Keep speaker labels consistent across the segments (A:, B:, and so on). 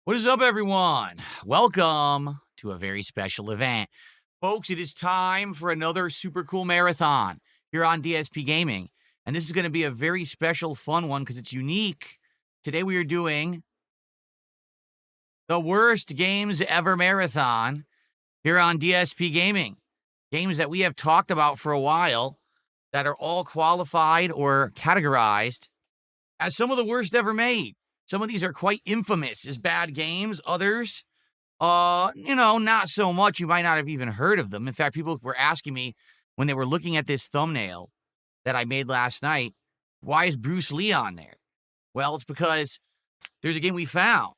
A: What is up, everyone? Welcome to a very special event. Folks, it is time for another super cool marathon here on DSP Gaming. And this is going to be a very special, fun one because it's unique. Today we are doing the worst games ever marathon here on DSP Gaming. Games that we have talked about for a while that are all qualified or categorized as some of the worst ever made. Some of these are quite infamous as bad games. Others, not so much. You might not have even heard of them. In fact, people were asking me when they were looking at this thumbnail that I made last night, why is Bruce Lee on there? Well, it's because there's a game we found.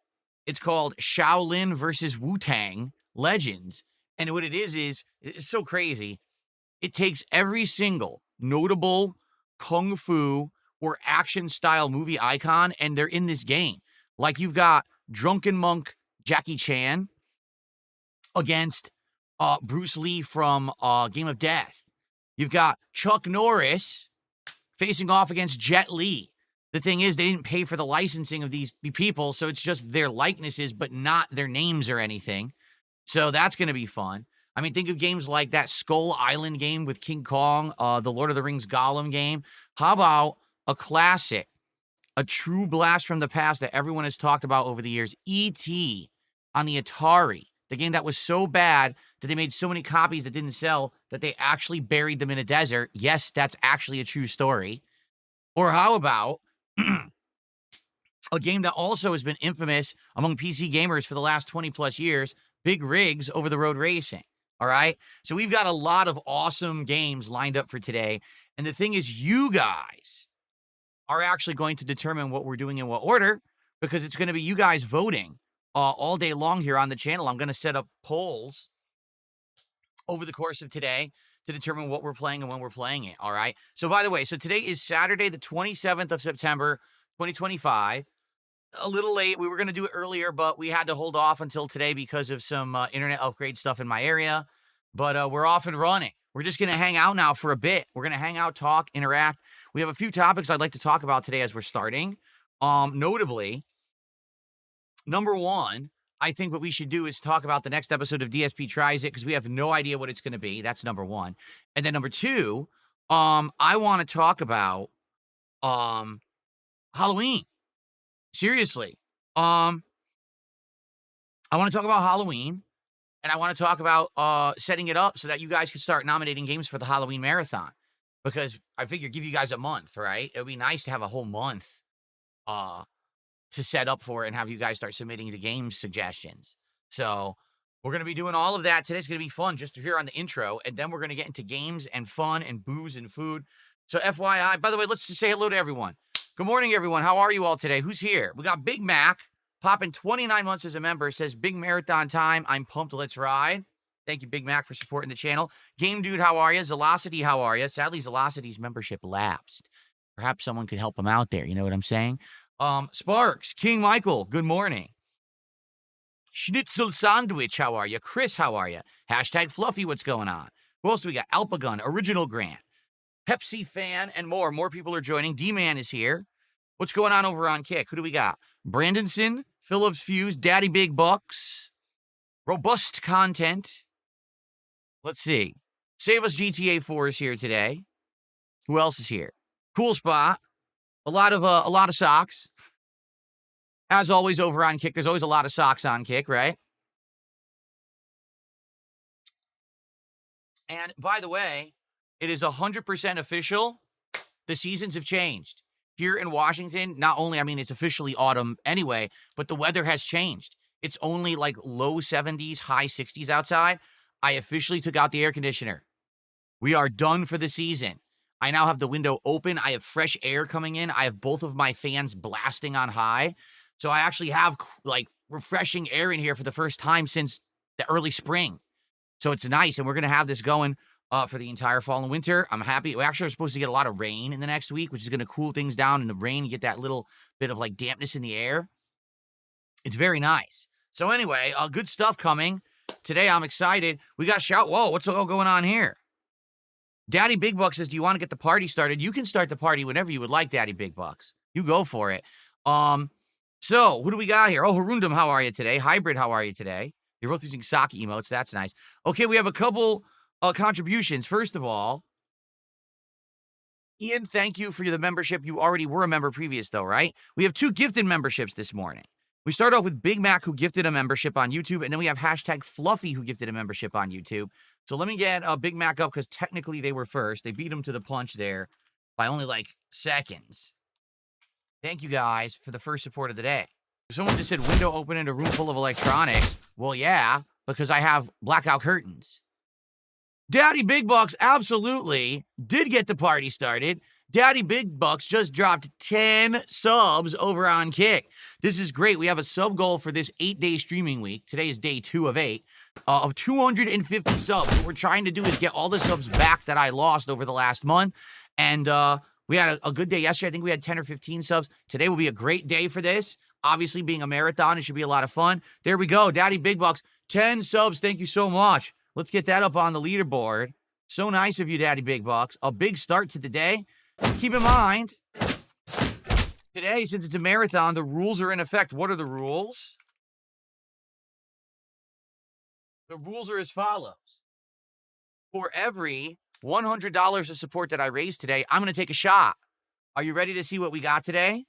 A: It's called Shaolin versus Wu-Tang Legends. And what it is it's so crazy. It takes every single notable kung fu or action style movie icon, and they're in this game. Like you've got Drunken Monk Jackie Chan against Bruce Lee from Game of Death. You've got Chuck Norris facing off against Jet Li. The thing is, they didn't pay for the licensing of these people, so it's just their likenesses, but not their names or anything. So that's going to be fun. I mean, think of games like that Skull Island game with King Kong, the Lord of the Rings Gollum game. How about a classic, a true blast from the past that everyone has talked about over the years, E.T. on the Atari, the game that was so bad that they made so many copies that didn't sell that they actually buried them in a desert. Yes, that's actually a true story. Or how about a game that also has been infamous among PC gamers for the last 20 plus years, Big Rigs Over the Road Racing. All right. So we've got a lot of awesome games lined up for today. And the thing is, you guys are actually going to determine what we're doing in what order, because it's going to be you guys voting all day long here on the channel. I'm going to set up polls over the course of today to determine what we're playing and when we're playing it. All right. So by the way, so today is Saturday, the 27th of September, 2025. A little late. We were going to do it earlier, but we had to hold off until today because of some internet upgrade stuff in my area. But we're off and running. We're just going to hang out now for a bit. We're going to hang out, talk, interact. We have a few topics I'd like to talk about today as we're starting. Notably, number one, I think what we should do is talk about the next episode of DSP Tries It, because we have no idea what it's going to be. That's number one. And then number two, I want to talk about Halloween. Seriously. I want to talk about Halloween, and I want to talk about setting it up so that you guys can start nominating games for the Halloween marathon, because I figure give you guys a month, right? It would be nice to have a whole month to set up for it and have you guys start submitting the game suggestions. So we're going to be doing all of that today. It's going to be fun just to hear on the intro, and then we're going to get into games and fun and booze and food. So FYI, by the way, let's just say hello to everyone. Good morning, everyone. How are you all today? Who's here? We got Big Mac popping 29 months as a member. Says big marathon time. I'm pumped. Let's ride. Thank you, Big Mac, for supporting the channel. Game Dude, how are you? Zelocity, how are you? Sadly, Zelocity's membership lapsed. Perhaps someone could help him out there. You know what I'm saying? Sparks, King Michael, good morning. Schnitzel Sandwich, how are you? Chris, how are you? Hashtag Fluffy, what's going on? Who else do we got? Alpagun, Original Grant, Pepsi Fan, and more. More people are joining. D-Man is here. What's going on over on Kick? Who do we got? Brandonson, Phillips Fuse, Daddy Big Bucks, Robust Content. Let's see. Save Us GTA 4 is here today. Who else is here? Cool Spot. A lot of socks. As always over on Kick, there's always a lot of socks on Kick, right? And by the way, it is 100% official. The seasons have changed. Here in Washington, not only, I mean, it's officially autumn anyway, but the weather has changed. It's only like low 70s, high 60s outside. I officially took out the air conditioner. We are done for the season. I now have the window open. I have fresh air coming in. I have both of my fans blasting on high. So I actually have like refreshing air in here for the first time since the early spring. So it's nice. And we're going to have this going for the entire fall and winter. I'm happy. We actually are supposed to get a lot of rain in the next week, which is going to cool things down in the rain. You get that little bit of like dampness in the air. It's very nice. So anyway, good stuff coming. Today I'm excited. We got shout. Whoa, what's all going on here? Daddy Big Bucks says, do you want to get the party started? You can start the party whenever you would like, Daddy Big Bucks. You go for it. So, who do we got here? Oh, Harundum, how are you today? Hybrid, how are you today? You're both using sock emotes. That's nice. Okay, we have a couple contributions. First of all, Ian, thank you for the membership. You already were a member previous, though, right? We have 2 gifted memberships this morning. We start off with Big Mac, who gifted a membership on YouTube, and then we have hashtag Fluffy, who gifted a membership on YouTube. So let me get Big Mac up, because technically they were first. They beat him to the punch there by only, like, seconds. Thank you, guys, for the first support of the day. Someone just said window open in a room full of electronics. Well, yeah, because I have blackout curtains. Daddy Big Bucks absolutely did get the party started. Daddy Big Bucks just dropped 10 subs over on Kick. This is great. We have a sub goal for this 8-day streaming week. Today is day 2 of 8 of 250 subs. What we're trying to do is get all the subs back that I lost over the last month. And we had a good day yesterday. I think we had 10 or 15 subs. Today will be a great day for this. Obviously, being a marathon, it should be a lot of fun. There we go. Daddy Big Bucks, 10 subs. Thank you so much. Let's get that up on the leaderboard. So nice of you, Daddy Big Bucks. A big start to the day. Keep in mind, today, since it's a marathon, the rules are in effect. What are the rules? The rules are as follows. For every $100 of support that I raised today, I'm going to take a shot. Are you ready to see what we got today?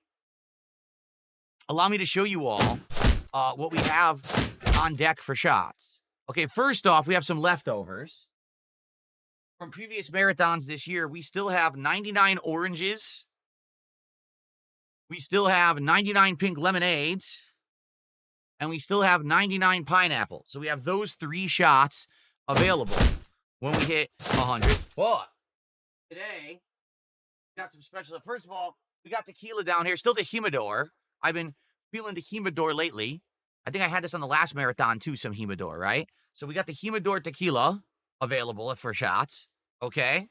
A: Allow me to show you all what we have on deck for shots. Okay, first off, we have some leftovers. From previous marathons this year, we still have 99 oranges. We still have 99 pink lemonades. And we still have 99 pineapples. So we have those 3 shots available when we hit 100. But today, we got some special. First of all, we got tequila down here. Still the Humidor. I've been feeling the Humidor lately. I think I had this on the last marathon too, some Humidor, right? So we got the Humidor tequila available for shots. Okay.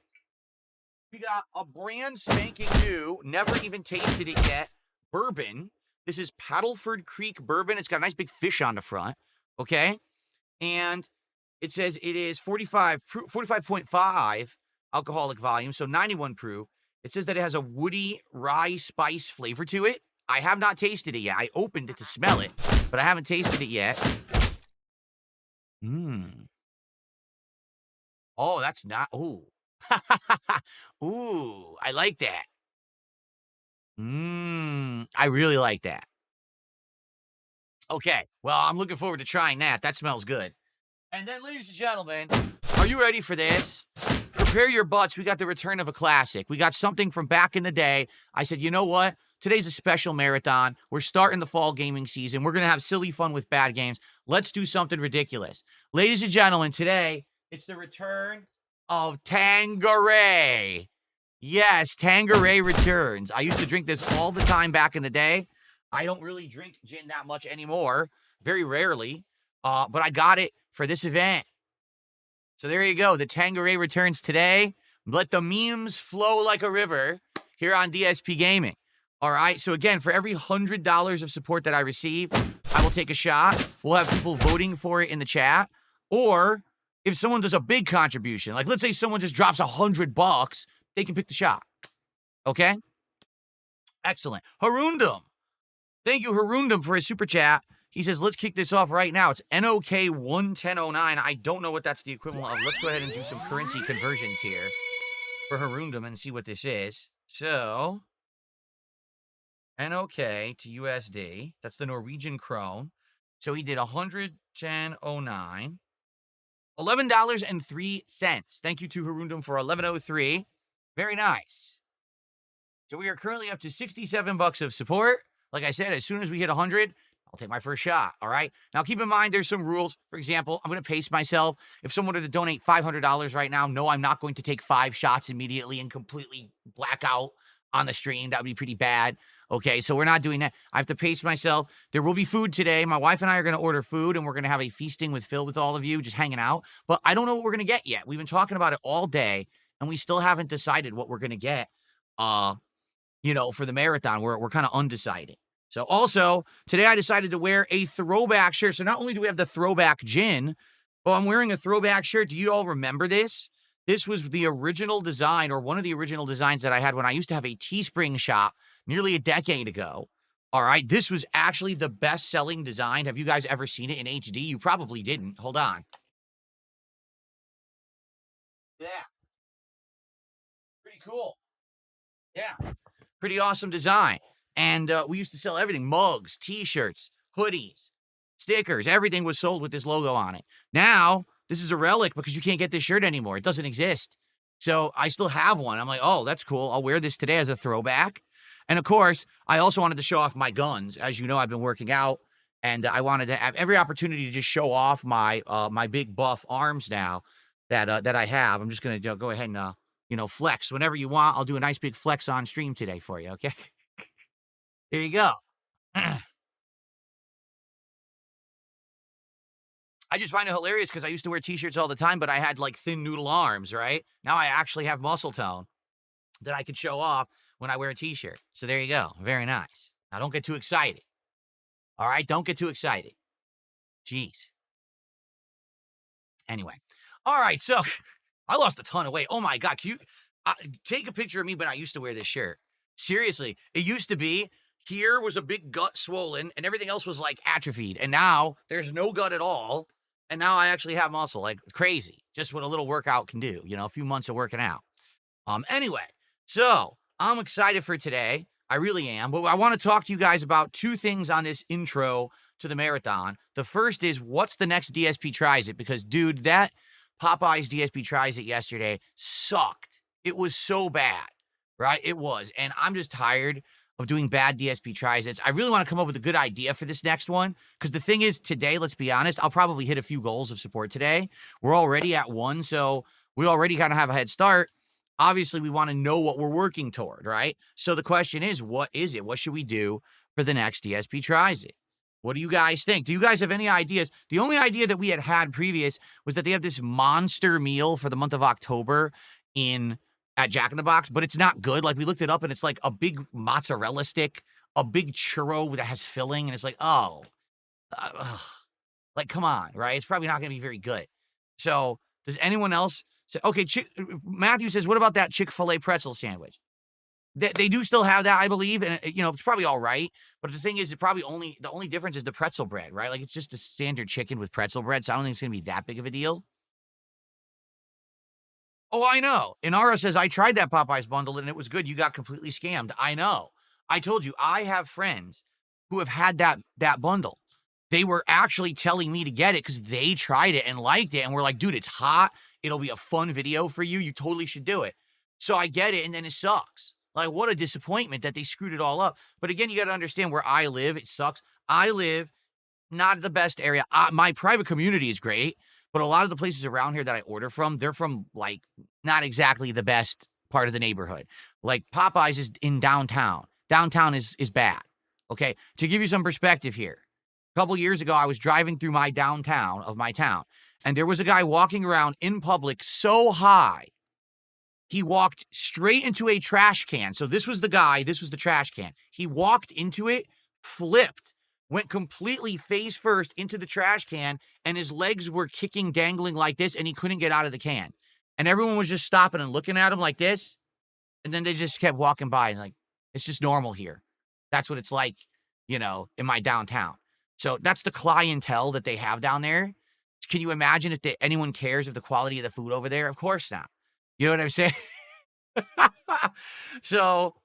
A: We got a brand spanking new, never even tasted it yet, bourbon. This is Paddleford Creek bourbon. It's got a nice big fish on the front. Okay. And it says it is 45.5 alcoholic volume, so 91 proof. It says that it has a woody rye spice flavor to it. I have not tasted it yet. I opened it to smell it, but I haven't tasted it yet. Oh, that's not. Ooh. Ooh, I like that. I really like that. Okay, well, I'm looking forward to trying that. That smells good. And then, ladies and gentlemen, are you ready for this? Prepare your butts. We got the return of a classic. We got something from back in the day. I said, you know what? Today's a special marathon. We're starting the fall gaming season. We're going to have silly fun with bad games. Let's do something ridiculous. Ladies and gentlemen, today, it's the return of Tanqueray. Yes, Tanqueray returns. I used to drink this all the time back in the day. I don't really drink gin that much anymore. Very rarely. But I got it for this event. So there you go. The Tanqueray returns today. Let the memes flow like a river here on DSP Gaming. All right. So again, for every $100 of support that I receive, I will take a shot. We'll have people voting for it in the chat. Or if someone does a big contribution, like let's say someone just drops $100, they can pick the shot. Okay. Excellent. Harundum. Thank you, Harundum, for his super chat. He says, let's kick this off right now. It's NOK 11009. I don't know what that's the equivalent of. Let's go ahead and do some currency conversions here for Harundum and see what this is. So, NOK to USD. That's the Norwegian krone. So he did 110.09. $11.03. Thank you to Harundum for 11.03. Very nice. So we are currently up to 67 bucks of support. Like I said, as soon as we hit 100, I'll take my first shot, all right? Now, keep in mind, there's some rules. For example, I'm going to pace myself. If someone were to donate $500 right now, no, I'm not going to take 5 shots immediately and completely black out on the stream. That would be pretty bad, okay? So we're not doing that. I have to pace myself. There will be food today. My wife and I are going to order food, and we're going to have a feasting with Phil with all of you, just hanging out. But I don't know what we're going to get yet. We've been talking about it all day, and we still haven't decided what we're going to get, for the marathon. We're kind of undecided. So also, today I decided to wear a throwback shirt. So not only do we have the throwback gin, but I'm wearing a throwback shirt. Do you all remember this? This was the original design, or one of the original designs that I had when I used to have a Teespring shop nearly a decade ago. All right, this was actually the best-selling design. Have you guys ever seen it in HD? You probably didn't. Hold on. Yeah, pretty cool. Yeah, pretty awesome design. And we used to sell everything: mugs, T-shirts, hoodies, stickers. Everything was sold with this logo on it. Now this is a relic because you can't get this shirt anymore. It doesn't exist. So I still have one. I'm like, oh, that's cool. I'll wear this today as a throwback. And of course, I also wanted to show off my guns. As you know, I've been working out, and I wanted to have every opportunity to just show off my big buff arms now that I have. I'm just gonna go ahead and flex whenever you want. I'll do a nice big flex on stream today for you. Okay, here you go. I just find it hilarious because I used to wear t-shirts all the time, but I had like thin noodle arms, right? Now I actually have muscle tone that I could show off when I wear a t-shirt. So there you go. Very nice. Now don't get too excited. All right, don't get too excited. Jeez. Anyway, all right. So I lost a ton of weight. Oh my god, can you take a picture of me when I used to wear this shirt? Seriously, it used to be here was a big gut swollen, and everything else was like atrophied, and now there's no gut at all, and now I actually have muscle, like crazy. Just what a little workout can do. A few months of working out. Anyway, so I'm excited for today. I really am. But I want to talk to you guys about two things on this intro to the marathon. The first is what's the next DSP tries it? Because, dude, that Popeye's DSP tries it yesterday sucked. It was so bad, right? It was. And I'm just tired of doing bad DSP tries it. I really want to come up with a good idea for this next one. Because the thing is, today, let's be honest, I'll probably hit a few goals of support today. We're already at 1, so we already kind of have a head start. Obviously, we want to know what we're working toward, right? So the question is, what is it? What should we do for the next DSP tries it? What do you guys think? Do you guys have any ideas? The only idea that we had previous was that they have this monster meal for the month of October at Jack in the Box, but it's not good. Like, we looked it up, and it's like a big mozzarella stick, a big churro that has filling, and it's like, oh, like, come on, right? It's probably not going to be very good. So does anyone else say, okay, Matthew says, what about that Chick-fil-A pretzel sandwich? They do still have that, I believe, and it's probably all right. But the thing is, the only difference is the pretzel bread, right? Like, it's just a standard chicken with pretzel bread, so I don't think it's gonna be that big of a deal. Oh, I know. Inara says, I tried that Popeyes bundle and it was good. You got completely scammed. I know. I told you, I have friends who have had that bundle. They were actually telling me to get it because they tried it and liked it. And we're like, dude, it's hot. It'll be a fun video for you. You totally should do it. So I get it, and then it sucks. Like, what a disappointment that they screwed it all up. But again, you got to understand where I live. It sucks. I live not the best area. My private community is great, but a lot of the places around here that I order from, they're from, like, not exactly the best part of the neighborhood. Like, Popeyes is in downtown. Downtown is bad. Okay? To give you some perspective here, a couple years ago, I was driving through my downtown of my town, and there was a guy walking around in public so high, he walked straight into a trash can. So this was the guy, this was the trash can. He walked into it, flipped, went completely face first into the trash can, and his legs were kicking, dangling like this, and he couldn't get out of the can. And everyone was just stopping and looking at him like this, and then they just kept walking by, and like, it's just normal here. That's what it's like, in my downtown. So that's the clientele that they have down there. Can you imagine if anyone cares of the quality of the food over there? Of course not. You know what I'm saying? So,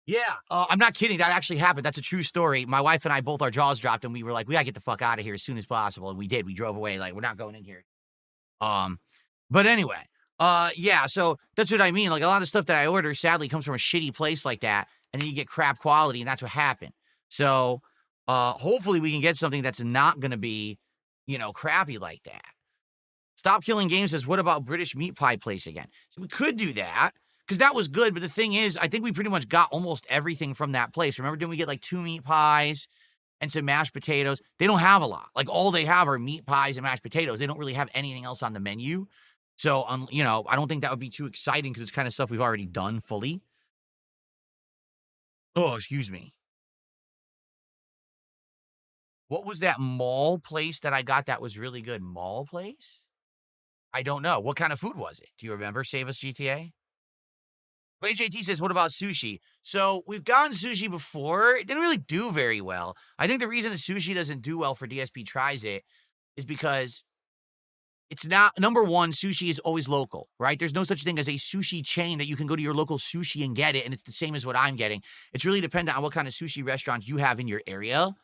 A: yeah, I'm not kidding. That actually happened. That's a true story. My wife and I, both our jaws dropped, and we were like, we gotta get the fuck out of here as soon as possible. And we did. We drove away. Like, we're not going in here. But anyway, yeah, so that's what I mean. Like, a lot of stuff that I order, sadly, comes from a shitty place like that, and then you get crap quality, and that's what happened. So, hopefully we can get something that's not gonna be, crappy like that. Stop Killing Games says, what about British Meat Pie Place again? So we could do that, because that was good, but the thing is, I think we pretty much got almost everything from that place. Remember, didn't we get like 2 meat pies and some mashed potatoes? They don't have a lot. Like, all they have are meat pies and mashed potatoes. They don't really have anything else on the menu. So, I don't think that would be too exciting because it's kind of stuff we've already done fully. Oh, excuse me. What was that mall place that I got that was really good? Mall place? I don't know. What kind of food was it? Do you remember? Save Us GTA? JT says, what about sushi? So we've gotten sushi before. It didn't really do very well. I think the reason the sushi doesn't do well for DSP tries it is because it's not, number one, sushi is always local, right? There's no such thing as a sushi chain that you can go to your local sushi and get it, and it's the same as what I'm getting. It's really dependent on what kind of sushi restaurants you have in your area.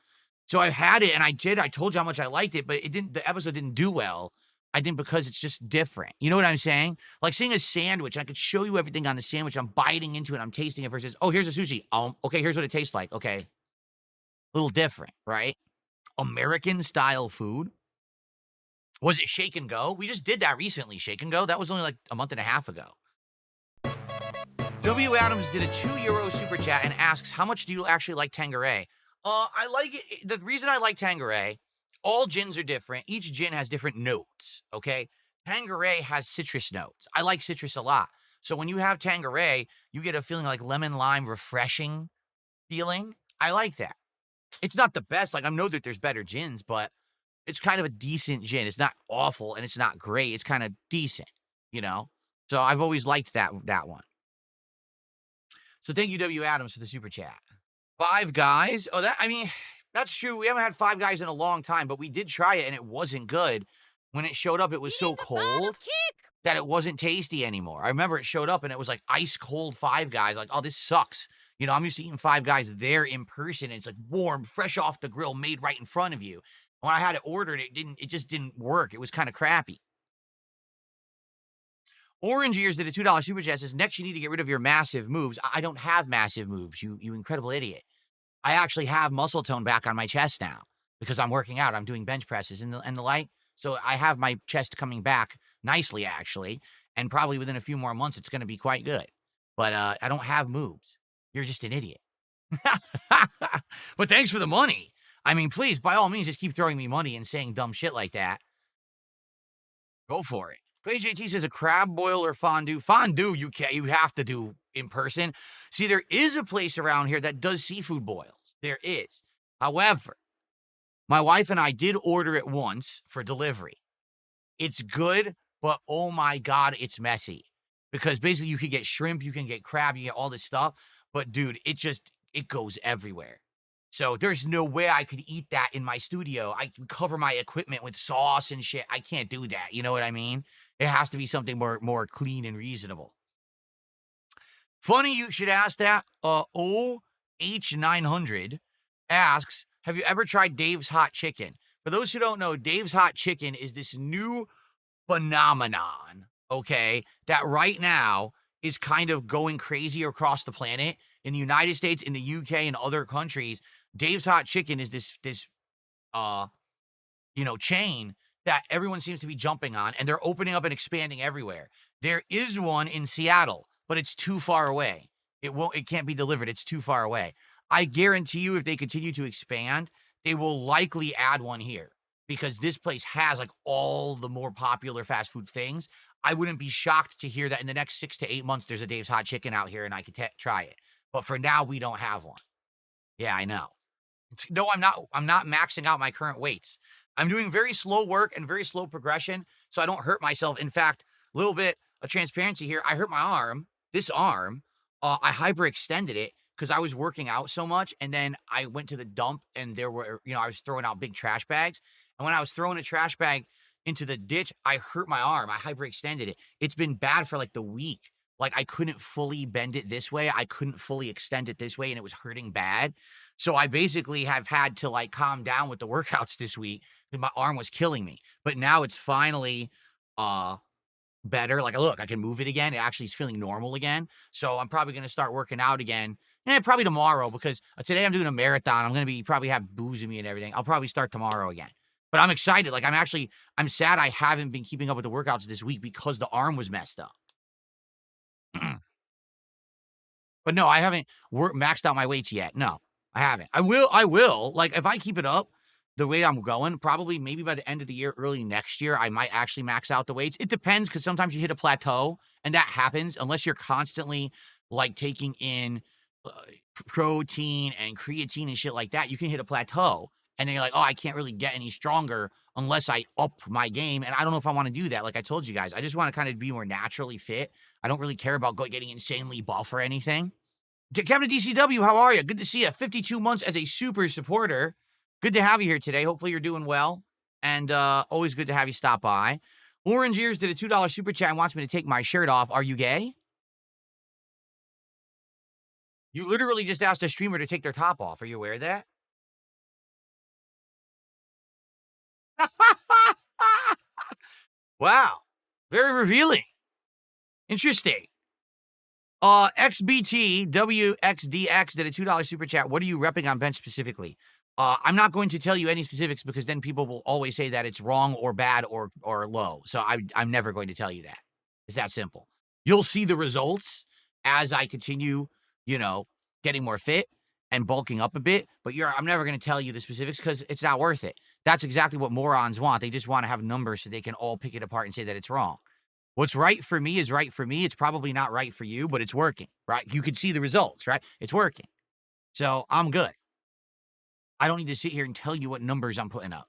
A: So I've had it, and I told you how much I liked it, but the episode didn't do well. I think because it's just different. You know what I'm saying? Like seeing a sandwich, I could show you everything on the sandwich. I'm biting into it, I'm tasting it versus, oh, here's a sushi. Okay, here's what it tastes like. Okay. A little different, right? American style food. Was it Shake and Go? We just did that recently, Shake and Go. That was only like a month and a half ago. W. Adams did a €2 super chat and asks, how much do you actually like Tanqueray? I like it. The reason I like Tanqueray, all gins are different. Each gin has different notes, okay? Tanqueray has citrus notes. I like citrus a lot. So when you have Tanqueray, you get a feeling like lemon lime refreshing feeling. I like that. It's not the best. Like, I know that there's better gins, but it's kind of a decent gin. It's not awful and it's not great. It's kind of decent, you know? So I've always liked that one. So thank you, W. Adams, for the super chat. Five Guys. Oh, that's true. We haven't had Five Guys in a long time, but we did try it and it wasn't good. When it showed up, it was so cold that it wasn't tasty anymore. I remember it showed up and it was like ice cold Five Guys. Like, oh, this sucks. You know, I'm used to eating Five Guys there in person. And it's like warm, fresh off the grill, made right in front of you. When I had it ordered, it just didn't work. It was kind of crappy. Orange Ears did a $2 super chat. Says, next you need to get rid of your massive moves. I don't have massive moves, you incredible idiot. I actually have muscle tone back on my chest now because I'm working out. I'm doing bench presses and the like. So I have my chest coming back nicely, actually. And probably within a few more months, it's going to be quite good. But I don't have moves. You're just an idiot. But thanks for the money. I mean, please, by all means, just keep throwing me money and saying dumb shit like that. Go for it. JT says a crab boil or fondue. Fondue, you have to do in person. See, there is a place around here that does seafood boils. There is. However, my wife and I did order it once for delivery. It's good, but oh my God, it's messy. Because basically you can get shrimp, you can get crab, you get all this stuff. But dude, it goes everywhere. So there's no way I could eat that in my studio. I can cover my equipment with sauce and shit. I can't do that. You know what I mean? It has to be something more clean and reasonable. Funny you should ask that. OH900 asks, have you ever tried Dave's Hot Chicken? For those who don't know, Dave's Hot Chicken is this new phenomenon, okay, that right now is kind of going crazy across the planet. In the United States, in the UK, and other countries, Dave's Hot Chicken is this chain that everyone seems to be jumping on, and they're opening up and expanding everywhere. There is one in Seattle, but it's too far away. It can't be delivered. It's too far away. I guarantee you, if they continue to expand, they will likely add one here because this place has like all the more popular fast food things. I wouldn't be shocked to hear that in the next 6 to 8 months, there's a Dave's Hot Chicken out here and I could try it. But for now, we don't have one. Yeah, I know. No, I'm not maxing out my current weights. I'm doing very slow work and very slow progression so I don't hurt myself. In fact, a little bit of transparency here. I hurt my arm, this arm. I hyperextended it because I was working out so much. And then I went to the dump and there were, I was throwing out big trash bags. And when I was throwing a trash bag into the ditch, I hurt my arm. I hyperextended it. It's been bad for like the week. Like I couldn't fully bend it this way. I couldn't fully extend it this way and it was hurting bad. So I basically have had to like calm down with the workouts this week because my arm was killing me. But now it's finally better. Like look, I can move it again. It actually is feeling normal again. So I'm probably going to start working out again. Probably tomorrow because today I'm doing a marathon. I'm going to probably have booze in me and everything. I'll probably start tomorrow again. But I'm excited. Like I'm sad I haven't been keeping up with the workouts this week because the arm was messed up. But no, I haven't maxed out my weights yet. No, I haven't. I will. Like, if I keep it up the way I'm going, probably maybe by the end of the year, early next year, I might actually max out the weights. It depends because sometimes you hit a plateau and that happens unless you're constantly like taking in protein and creatine and shit like that. You can hit a plateau And then you're like, oh, I can't really get any stronger unless I up my game. And I don't know if I want to do that. Like I told you guys, I just want to kind of be more naturally fit. I don't really care about getting insanely buff or anything. Kevin DCW, how are you? Good to see you. 52 months as a super supporter. Good to have you here today. Hopefully you're doing well. And always good to have you stop by. Orange Ears did a $2 super chat and wants me to take my shirt off. Are you gay? You literally just asked a streamer to take their top off. Are you aware of that? Wow. Very revealing. Interesting. XBTWXDX did a $2 super chat. What are you repping on bench specifically? I'm not going to tell you any specifics because then people will always say that it's wrong or bad or low. So I'm never going to tell you that. It's that simple. You'll see the results as I continue, getting more fit and bulking up a bit. But I'm never going to tell you the specifics because it's not worth it. That's exactly what morons want. They just want to have numbers so they can all pick it apart and say that it's wrong. What's right for me is right for me. It's probably not right for you, but it's working, right? You can see the results, right? It's working. So I'm good. I don't need to sit here and tell you what numbers I'm putting up.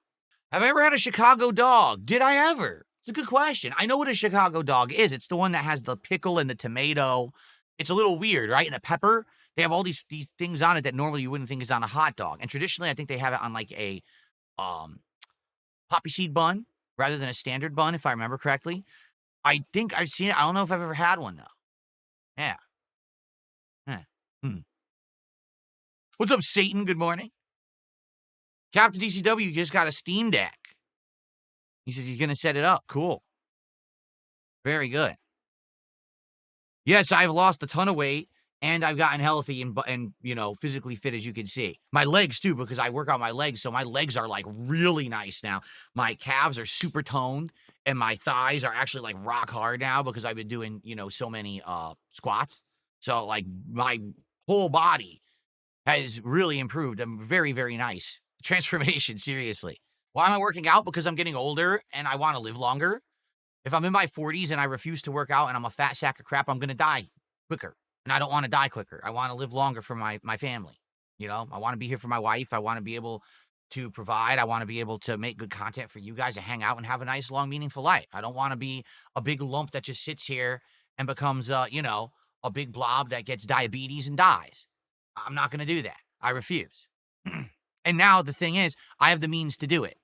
A: Have I ever had a Chicago dog? Did I ever? It's a good question. I know what a Chicago dog is. It's the one that has the pickle and the tomato. It's a little weird, right? And the pepper. They have all these things on it that normally you wouldn't think is on a hot dog. And traditionally, I think they have it on like a poppy seed bun rather than a standard bun, if I remember correctly. I think I've seen it. I don't know if I've ever had one, though. Yeah. What's up, Satan? Good morning. Captain DCW just got a Steam Deck. He says he's going to set it up. Cool. Very good. Yes, I've lost a ton of weight, and I've gotten healthy and physically fit, as you can see. My legs, too, because I work out my legs, so my legs are, like, really nice now. My calves are super toned, and my thighs are actually, like, rock hard now because I've been doing, so many squats. So, like, my whole body has really improved. I'm very, very nice. Transformation, seriously. Why am I working out? Because I'm getting older, and I want to live longer. If I'm in my 40s and I refuse to work out and I'm a fat sack of crap, I'm going to die quicker. And I don't want to die quicker. I want to live longer for my family. I want to be here for my wife. I want to be able to provide. I want to be able to make good content for you guys to hang out and have a nice, long, meaningful life. I don't want to be a big lump that just sits here and becomes, a big blob that gets diabetes and dies. I'm not going to do that. I refuse. And now the thing is, I have the means to do it.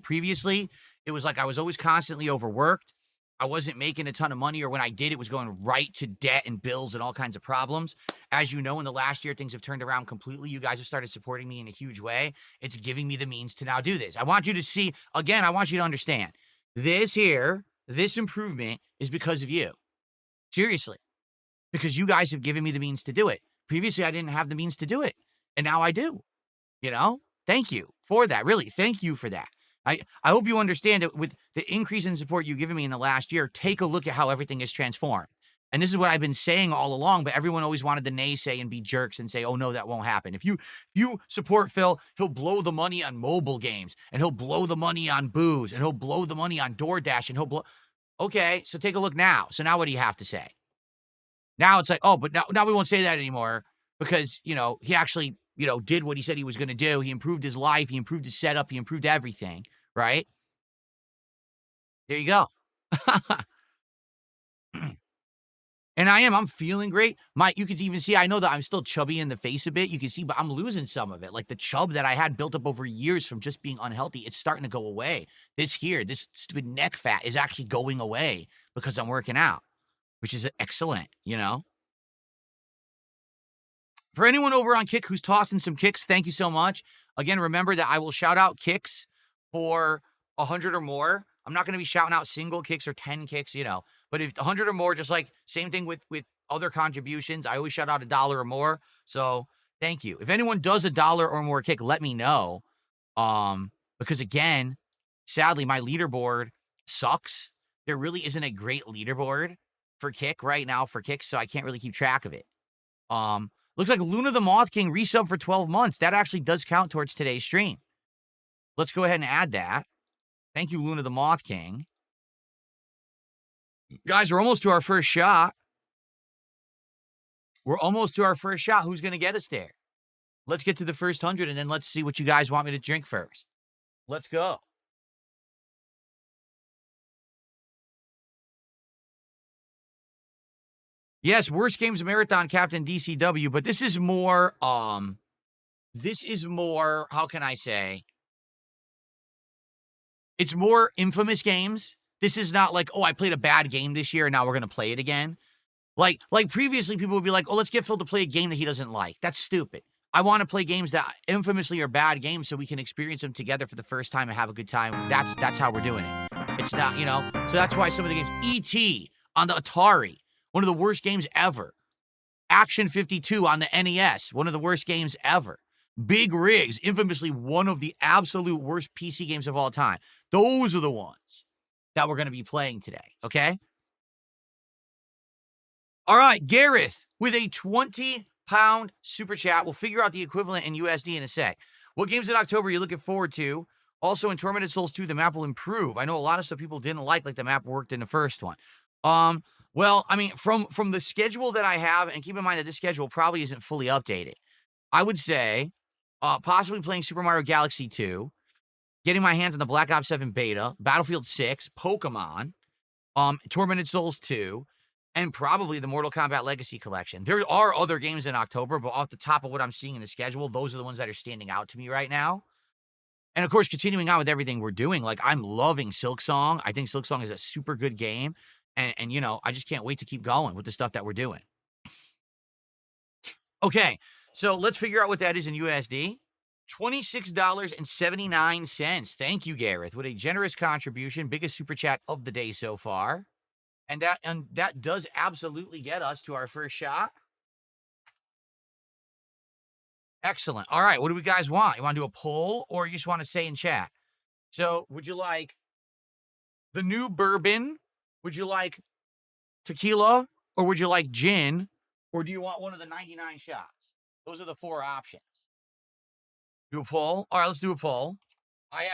A: Previously, it was like I was always constantly overworked. I wasn't making a ton of money, or when I did, it was going right to debt and bills and all kinds of problems. As you know, in the last year, things have turned around completely. You guys have started supporting me in a huge way. It's giving me the means to now do this. I want you to see, again, I want you to understand, this improvement is because of you. Seriously. Because you guys have given me the means to do it. Previously, I didn't have the means to do it. And now I do. Thank you for that. Really, thank you for that. I hope you understand that with the increase in support you've given me in the last year, take a look at how everything has transformed. And this is what I've been saying all along, but everyone always wanted to naysay and be jerks and say, oh, no, that won't happen. If you support Phil, he'll blow the money on mobile games, and he'll blow the money on booze, and he'll blow the money on DoorDash, and he'll blow. Okay, so take a look now. So now what do you have to say? Now it's like, oh, but now we won't say that anymore because, he actually did what he said he was going to do. He improved his life. He improved his setup. He improved everything, right? There you go. And I'm feeling great. You could even see, I know that I'm still chubby in the face a bit. You can see, but I'm losing some of it. Like the chub that I had built up over years from just being unhealthy, it's starting to go away. This stupid neck fat is actually going away because I'm working out, which is excellent, For anyone over on Kick who's tossing some kicks, thank you so much. Again, remember that I will shout out kicks for 100 or more. I'm not going to be shouting out single kicks or 10 kicks, But if 100 or more, just like same thing with other contributions, I always shout out $1 or more. So thank you. If anyone does $1 or more kick, let me know. Because again, sadly, my leaderboard sucks. There really isn't a great leaderboard for kick right now for kicks, so I can't really keep track of it. Looks like Luna the Moth King resub for 12 months. That actually does count towards today's stream. Let's go ahead and add that. Thank you, Luna the Moth King. Guys, we're almost to our first shot. Who's going to get us there? let's get to the first 100, and then let's see what you guys want me to drink first. Let's go. Yes, worst games marathon, Captain DCW, but this is more, how can I say? It's more infamous games. This is not like, oh, I played a bad game this year and now we're gonna play it again. Like previously, people would be like, oh, let's get Phil to play a game that he doesn't like. That's stupid. I want to play games that infamously are bad games so we can experience them together for the first time and have a good time. That's how we're doing it. It's not, so that's why some of the games, E.T. on the Atari, one of the worst games ever. Action 52 on the NES, one of the worst games ever. Big Rigs, infamously one of the absolute worst PC games of all time. Those are the ones that we're going to be playing today, okay? All right, Gareth with a 20-pound super chat. We'll figure out the equivalent in USD in a sec. What games in October are you looking forward to? Also, in Tormented Souls 2, the map will improve. I know a lot of stuff people didn't like the map worked in the first one. Well, I mean, from the schedule that I have, and keep in mind that this schedule probably isn't fully updated, I would say possibly playing Super Mario Galaxy 2, getting my hands on the Black Ops 7 beta, Battlefield 6, Pokemon, Tormented Souls 2, and probably the Mortal Kombat Legacy Collection. There are other games in October, but off the top of what I'm seeing in the schedule, those are the ones that are standing out to me right now. And of course, continuing on with everything we're doing, like I'm loving Silksong. I think Silksong is a super good game. And I just can't wait to keep going with the stuff that we're doing. Okay, so let's figure out what that is in USD. $26.79. Thank you, Gareth, with a generous contribution, biggest super chat of the day so far. And that does absolutely get us to our first shot. Excellent. All right, what do we guys want? You want to do a poll or you just want to say in chat? So would you like the new bourbon? Would you like tequila? Or would you like gin? Or do you want one of the 99 shots? Those are the 4 options. Do a poll? All right, let's do a poll. I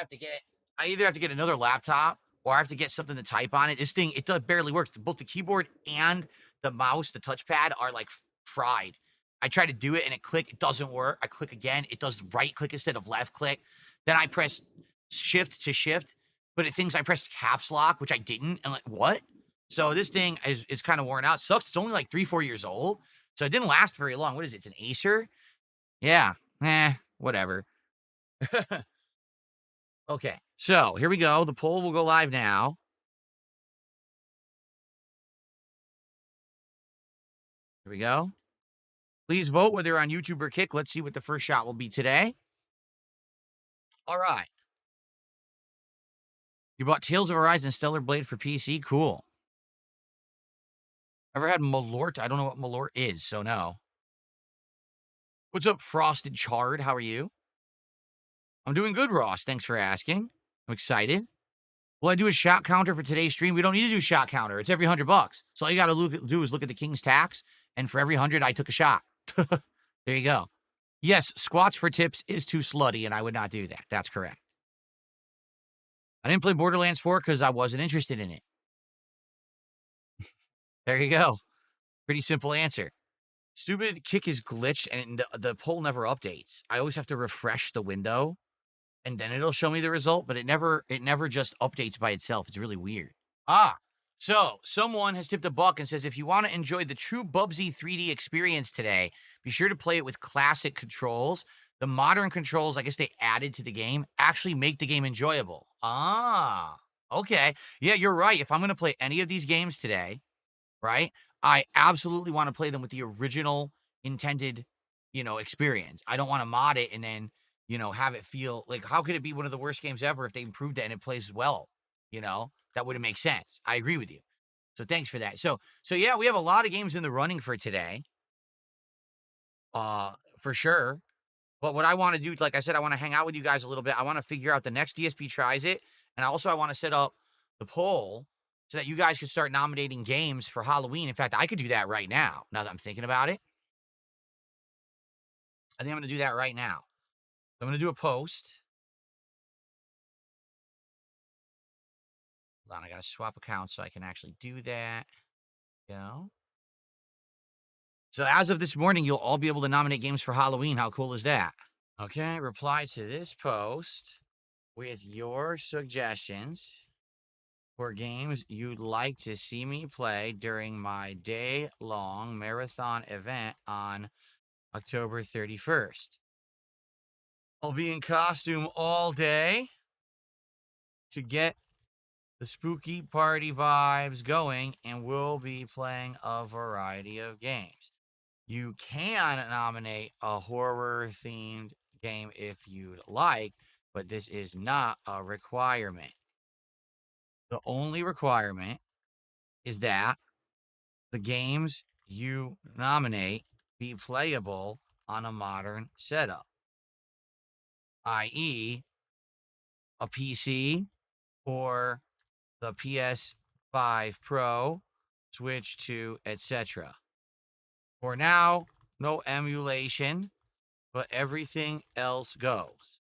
A: either have to get another laptop or I have to get something to type on it. This thing, it barely works. Both the keyboard and the mouse, the touchpad are like fried. I try to do it and it doesn't work. I click again, it does right click instead of left click. Then I press shift to shift, but it thinks I pressed caps lock, which I didn't. And like, what? So this thing is kind of worn out. Sucks. It's only like 3-4 years old. So it didn't last very long. What is it? It's an Acer? Yeah. Whatever. Okay, so here we go. The poll will go live now. Here we go. Please vote whether you're on YouTube or Kick. Let's see what the first shot will be today. All right. You bought Tales of Arise and Stellar Blade for PC? Cool. Ever had Malort? I don't know what Malort is, so no. What's up, Frosted Chard? How are you? I'm doing good, Ross. Thanks for asking. I'm excited. Will I do a shot counter for today's stream? We don't need to do shot counter. It's every $100. So all you got to do is look at the King's tax, and for every 100, I took a shot. There you go. Yes, squats for tips is too slutty, and I would not do that. That's correct. I didn't play Borderlands 4 because I wasn't interested in it. There you go. Pretty simple answer. Stupid Kick is glitched, and the poll never updates. I always have to refresh the window, and then it'll show me the result, but it never just updates by itself. It's really weird. So someone has tipped a buck and says, if you want to enjoy the true Bubsy 3D experience today, be sure to play it with classic controls. The modern controls, I guess they added to the game, actually make the game enjoyable. Okay. Yeah, you're right. If I'm going to play any of these games today, right, I absolutely want to play them with the original intended, experience. I don't want to mod it and then, have it feel like, how could it be one of the worst games ever if they improved it and it plays well? That wouldn't make sense. I agree with you. So thanks for that. So yeah, we have a lot of games in the running for today. For sure. But what I want to do, like I said, I want to hang out with you guys a little bit. I want to figure out the next DSP tries it. And I want to set up the poll so that you guys can start nominating games for Halloween. In fact, I could do that right now that I'm thinking about it. I think I'm going to do that right now. I'm going to do a post. Hold on, I got to swap accounts so I can actually do that. So So as of this morning, you'll all be able to nominate games for Halloween. How cool is that? Okay, reply to this post with your suggestions for games you'd like to see me play during my day-long marathon event on October 31st. I'll be in costume all day to get the spooky party vibes going, and we'll be playing a variety of games. You can nominate a horror-themed game if you'd like, but this is not a requirement. The only requirement is that the games you nominate be playable on a modern setup, i.e., a PC or the PS5 Pro, Switch 2, etc. For now, no emulation, but everything else goes.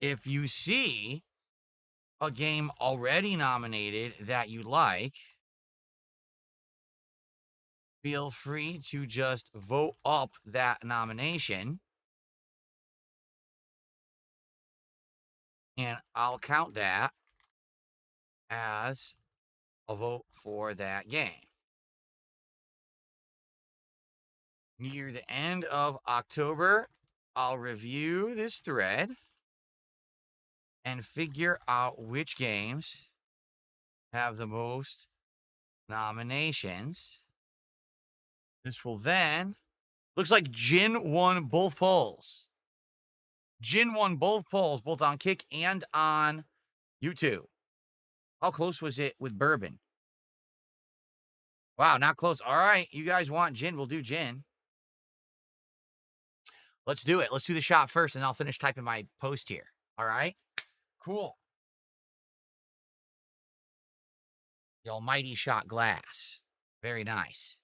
A: If you see a game already nominated that you like, feel free to just vote up that nomination, and I'll count that as a vote for that game. Near the end of October, I'll review this thread and figure out which games have the most nominations. This will then... Looks like Jin won both polls. Jin won both polls, both on Kick and on YouTube. How close was it with Bourbon? Wow, not close. All right, you guys want Jin, we'll do Jin. Let's do it. Let's do the shot first, and I'll finish typing my post here. All right? Cool. The almighty shot glass. Very nice.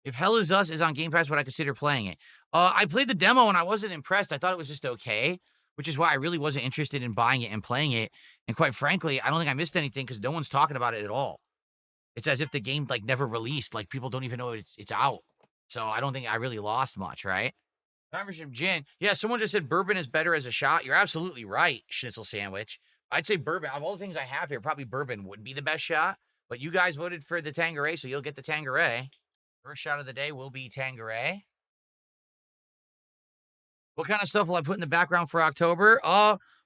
A: If Hell Is Us is on Game Pass, would I consider playing it? I played the demo, and I wasn't impressed. I thought it was just okay, which is why I really wasn't interested in buying it and playing it. And quite frankly, I don't think I missed anything because no one's talking about it at all. It's as if the game, like, never released. Like, people don't even know it's out. So I don't think I really lost much, right? Conversation Gin. Yeah, someone just said bourbon is better as a shot. You're absolutely right, Schnitzel Sandwich. I'd say bourbon. Of all the things I have here, probably bourbon would be the best shot. But you guys voted for the Tanqueray, so you'll get the Tanqueray. First shot of the day will be Tanqueray. What kind of stuff will I put in the background for October?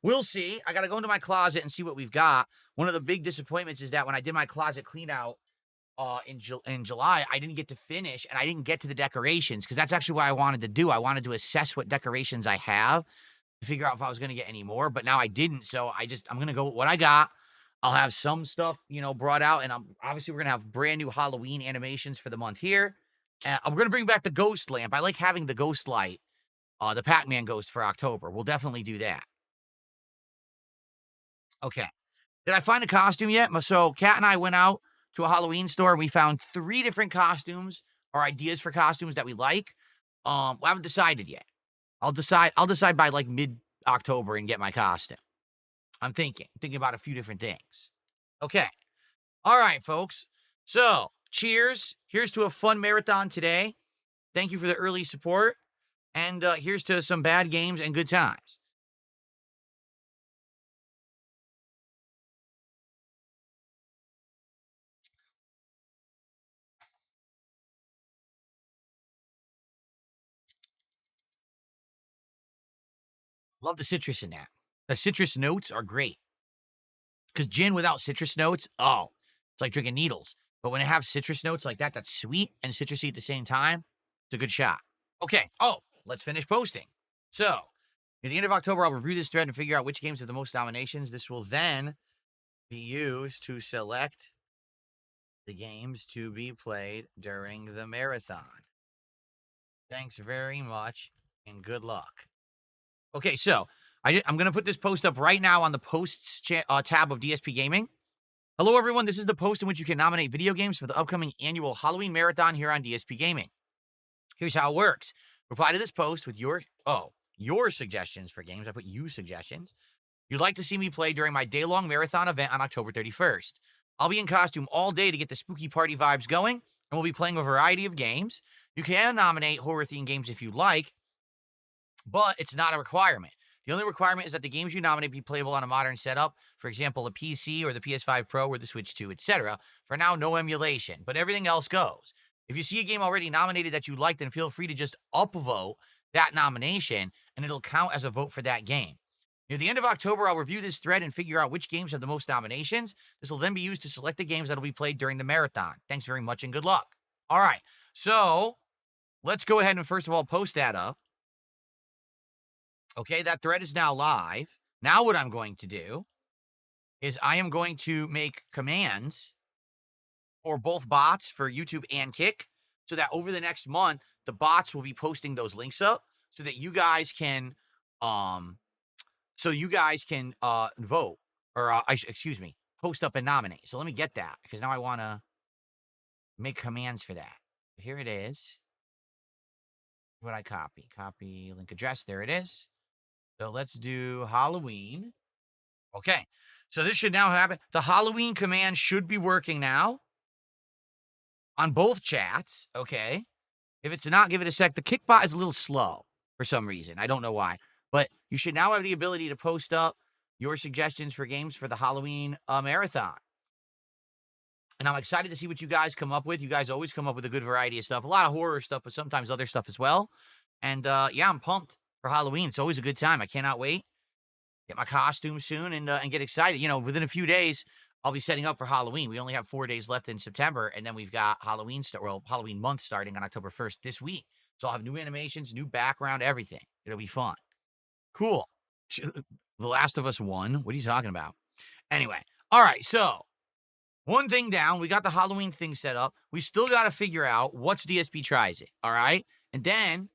A: We'll see. I got to go into my closet and see what we've got. One of the big disappointments is that when I did my closet clean out in July, I didn't get to finish, and I didn't get to the decorations, because that's actually what I wanted to do. I wanted to assess what decorations I have to figure out if I was going to get any more, but now I didn't, so I'm going to go with what I got. I'll have some stuff, brought out, and obviously we're going to have brand new Halloween animations for the month here. And I'm going to bring back the ghost lamp. I like having the ghost light, the Pac-Man ghost for October. We'll definitely do that. Okay. Did I find a costume yet? So Kat and I went out to a Halloween store, and we found 3 different costumes or ideas for costumes that we like. We haven't decided yet. I'll decide by like mid-October and get my costume. I'm thinking about a few different things. Okay. All right, folks. So, cheers. Here's to a fun marathon today. Thank you for the early support. And here's to some bad games and good times. Love the citrus in that. The citrus notes are great. Because gin without citrus notes, it's like drinking needles. But when it has citrus notes like that, that's sweet and citrusy at the same time, it's a good shot. Okay. Let's finish posting. So, at the end of October, I'll review this thread and figure out which games have the most nominations. This will then be used to select the games to be played during the marathon. Thanks very much, and good luck. Okay, so I'm going to put this post up right now on the posts tab of DSP Gaming. Hello, everyone. This is the post in which you can nominate video games for the upcoming annual Halloween marathon here on DSP Gaming. Here's how it works. Reply to this post with your suggestions for games. I put you suggestions you'd like to see me play during my day-long marathon event on October 31st. I'll be in costume all day to get the spooky party vibes going, and we'll be playing a variety of games. You can nominate horror-themed games if you like, but it's not a requirement. The only requirement is that the games you nominate be playable on a modern setup, for example, a PC or the PS5 Pro or the Switch 2, etc. For now, no emulation, but everything else goes. If you see a game already nominated that you like, then feel free to just upvote that nomination, and it'll count as a vote for that game. Near the end of October, I'll review this thread and figure out which games have the most nominations. This will then be used to select the games that will be played during the marathon. Thanks very much and good luck. All right, so let's go ahead and first of all post that up. Okay, that thread is now live. Now what I'm going to do is I am going to make commands for both bots for YouTube and Kick so that over the next month, the bots will be posting those links up so that you guys can vote or excuse me, post up and nominate. So let me get that because now I want to make commands for that. Here it is. What I copy link address. There it is. So let's do Halloween. Okay, so this should now happen. The Halloween command should be working now on both chats, okay? If it's not, give it a sec. The Kickbot is a little slow for some reason. I don't know why. But you should now have the ability to post up your suggestions for games for the Halloween marathon. And I'm excited to see what you guys come up with. You guys always come up with a good variety of stuff. A lot of horror stuff, but sometimes other stuff as well. And yeah, I'm pumped for Halloween. It's always a good time. I cannot wait. Get my costume soon and get excited. You know, within a few days, I'll be setting up for Halloween. We only have 4 days left in September, and then we've got Halloween month starting on October 1st this week. So I'll have new animations, new background, everything. It'll be fun. Cool. The Last of Us 1. What are you talking about? Anyway, all right, so one thing down. We got the Halloween thing set up. We still got to figure out what's DSP tries it, all right? And then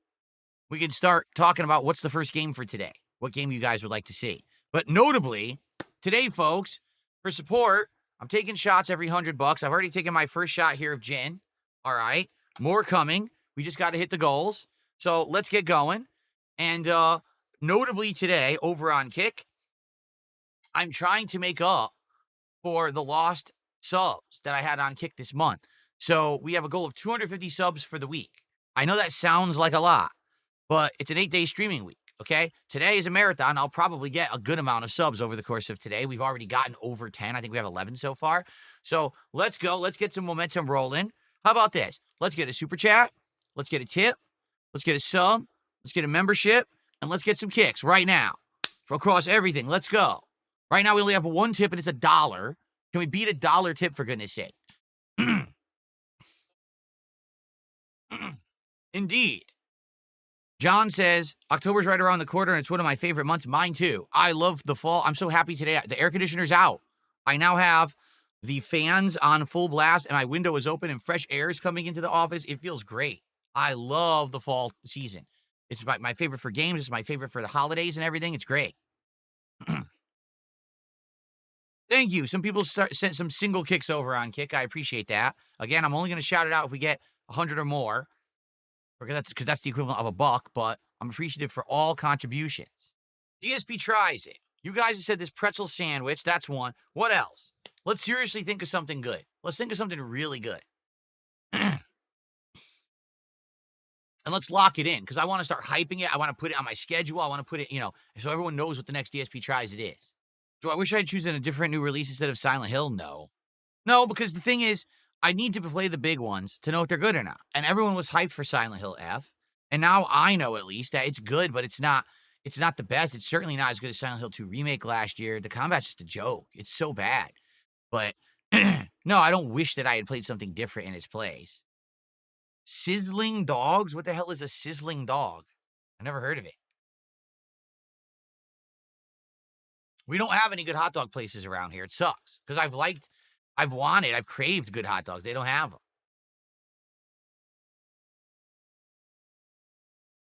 A: we can start talking about what's the first game for today, what game you guys would like to see. But notably, today, folks, for support, I'm taking shots every $100. I've already taken my first shot here of gin. All right, more coming. We just got to hit the goals. So let's get going. And notably today, over on Kick, I'm trying to make up for the lost subs that I had on Kick this month. So we have a goal of 250 subs for the week. I know that sounds like a lot, but it's an 8-day streaming week, okay? Today is a marathon. I'll probably get a good amount of subs over the course of today. We've already gotten over 10. I think we have 11 so far. So let's go. Let's get some momentum rolling. How about this? Let's get a super chat. Let's get a tip. Let's get a sub. Let's get a membership. And let's get some kicks right now. For across everything. Let's go. Right now we only have one tip and it's $1. Can we beat $1 tip for goodness sake? Indeed. John says, October's right around the corner, and it's one of my favorite months. Mine, too. I love the fall. I'm so happy today. The air conditioner's out. I now have the fans on full blast, and my window is open, and fresh air is coming into the office. It feels great. I love the fall season. It's my favorite for games. It's my favorite for the holidays and everything. It's great. Thank you. Some people sent some single kicks over on Kick. I appreciate that. Again, I'm only going to shout it out if we get 100 or more. Because that's the equivalent of $1, but I'm appreciative for all contributions. DSP tries it. You guys have said this pretzel sandwich. That's one. What else? Let's seriously think of something good. Let's think of something really good. And let's lock it in because I want to start hyping it. I want to put it on my schedule. I want to put it, so everyone knows what the next DSP tries it is. Do I wish I'd chosen a different new release instead of Silent Hill? No, because the thing is, I need to play the big ones to know if they're good or not. And everyone was hyped for Silent Hill F. And now I know at least that it's good, but it's not the best. It's certainly not as good as Silent Hill 2 Remake last year. The combat's just a joke. It's so bad. But no, I don't wish that I had played something different in its place. Sizzling dogs? What the hell is a sizzling dog? I never heard of it. We don't have any good hot dog places around here. It sucks. Because I've craved good hot dogs. They don't have them.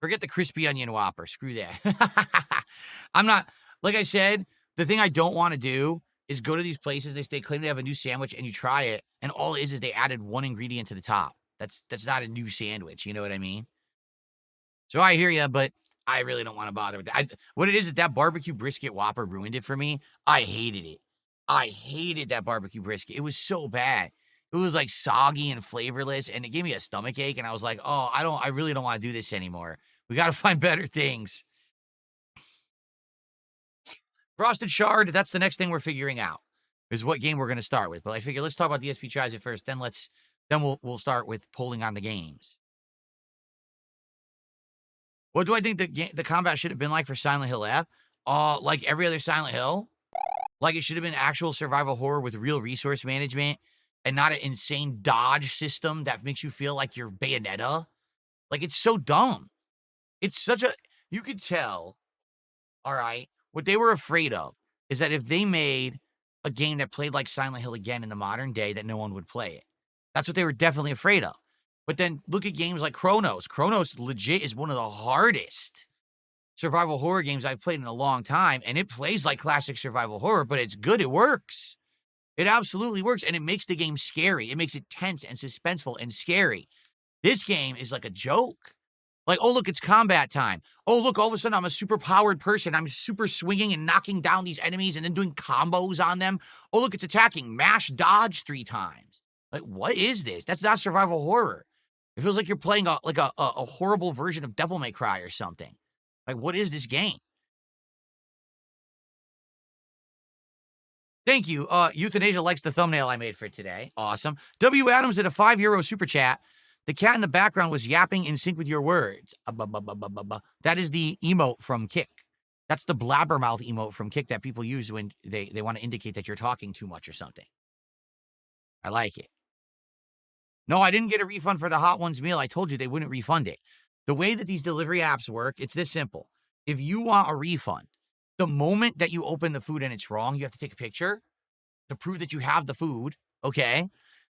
A: Forget the crispy onion Whopper. Screw that. I'm not, like I said, the thing I don't want to do is go to these places. They claim they have a new sandwich and you try it. And all it is they added one ingredient to the top. That's not a new sandwich. You know what I mean? So I hear you, but I really don't want to bother with that. What it is that barbecue brisket Whopper ruined it for me. I hated it. I hated that barbecue brisket. It was so bad. It was like soggy and flavorless, and it gave me a stomach ache. And I was like, oh, I really don't want to do this anymore. We got to find better things. Frosted Shard, that's the next thing we're figuring out, is what game we're going to start with. But I figure let's talk about DSP Tries It first, then we'll start with polling on the games. What do I think the combat should have been like for Silent Hill F? Like every other Silent Hill. Like it should have been actual survival horror with real resource management and not an insane dodge system that makes you feel like you're Bayonetta. Like it's so dumb. It's such a, you could tell, all right, what they were afraid of is that if they made a game that played like Silent Hill again in the modern day, that no one would play it. That's what they were definitely afraid of. But then look at games like Chronos. Chronos legit is one of the hardest survival horror games I've played in a long time, and it plays like classic survival horror, but it's good. It works. It absolutely works, and it makes the game scary. It makes it tense and suspenseful and scary. This game is like a joke. Like, oh, look, it's combat time. Oh, look, all of a sudden I'm a super powered person. I'm super swinging and knocking down these enemies and then doing combos on them. Oh, look, it's attacking. Mash dodge 3 times. Like, what is this? That's not survival horror. It feels like you're playing a horrible version of Devil May Cry or something. Like, what is this game? Thank you. Euthanasia likes the thumbnail I made for today. Awesome. W. Adams did a €5 super chat. The cat in the background was yapping in sync with your words. That is the emote from Kick. That's the blabbermouth emote from Kick that people use when they want to indicate that you're talking too much or something. I like it. No, I didn't get a refund for the Hot Ones meal. I told you they wouldn't refund it. The way that these delivery apps work, it's this simple. If you want a refund, the moment that you open the food and it's wrong, you have to take a picture to prove that you have the food, okay?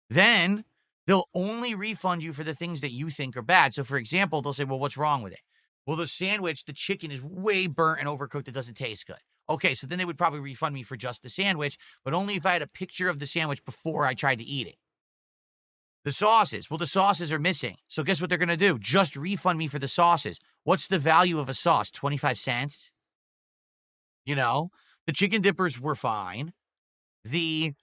A: Then they'll only refund you for the things that you think are bad. So, for example, they'll say, well, what's wrong with it? Well, the sandwich, the chicken is way burnt and overcooked. It doesn't taste good. Okay, so then they would probably refund me for just the sandwich, but only if I had a picture of the sandwich before I tried to eat it. The sauces. Well, the sauces are missing. So guess what they're going to do? Just refund me for the sauces. What's the value of a sauce? 25 cents? You know, the chicken dippers were fine. The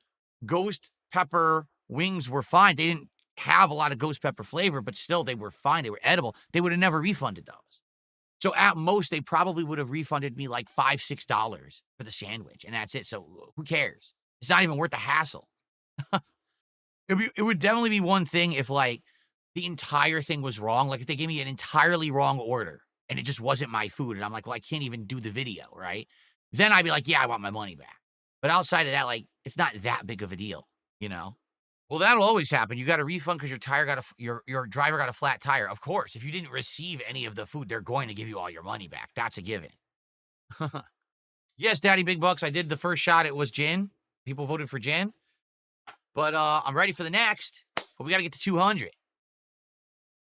A: ghost pepper wings were fine. They didn't have a lot of ghost pepper flavor, but still they were fine. They were edible. They would have never refunded those. So at most, they probably would have refunded me like $5, $6 for the sandwich. And that's it. So who cares? It's not even worth the hassle. It would definitely be one thing if, like, the entire thing was wrong. Like, if they gave me an entirely wrong order and it just wasn't my food, and I'm like, well, I can't even do the video, right? Then I'd be like, yeah, I want my money back. But outside of that, like, it's not that big of a deal, you know? Well, that'll always happen. You got a refund because your driver got a flat tire. Of course, if you didn't receive any of the food, they're going to give you all your money back. That's a given. Yes, Daddy Big Bucks, I did the first shot. It was gin. People voted for gin. But I'm ready for the next. But we got to get to 200.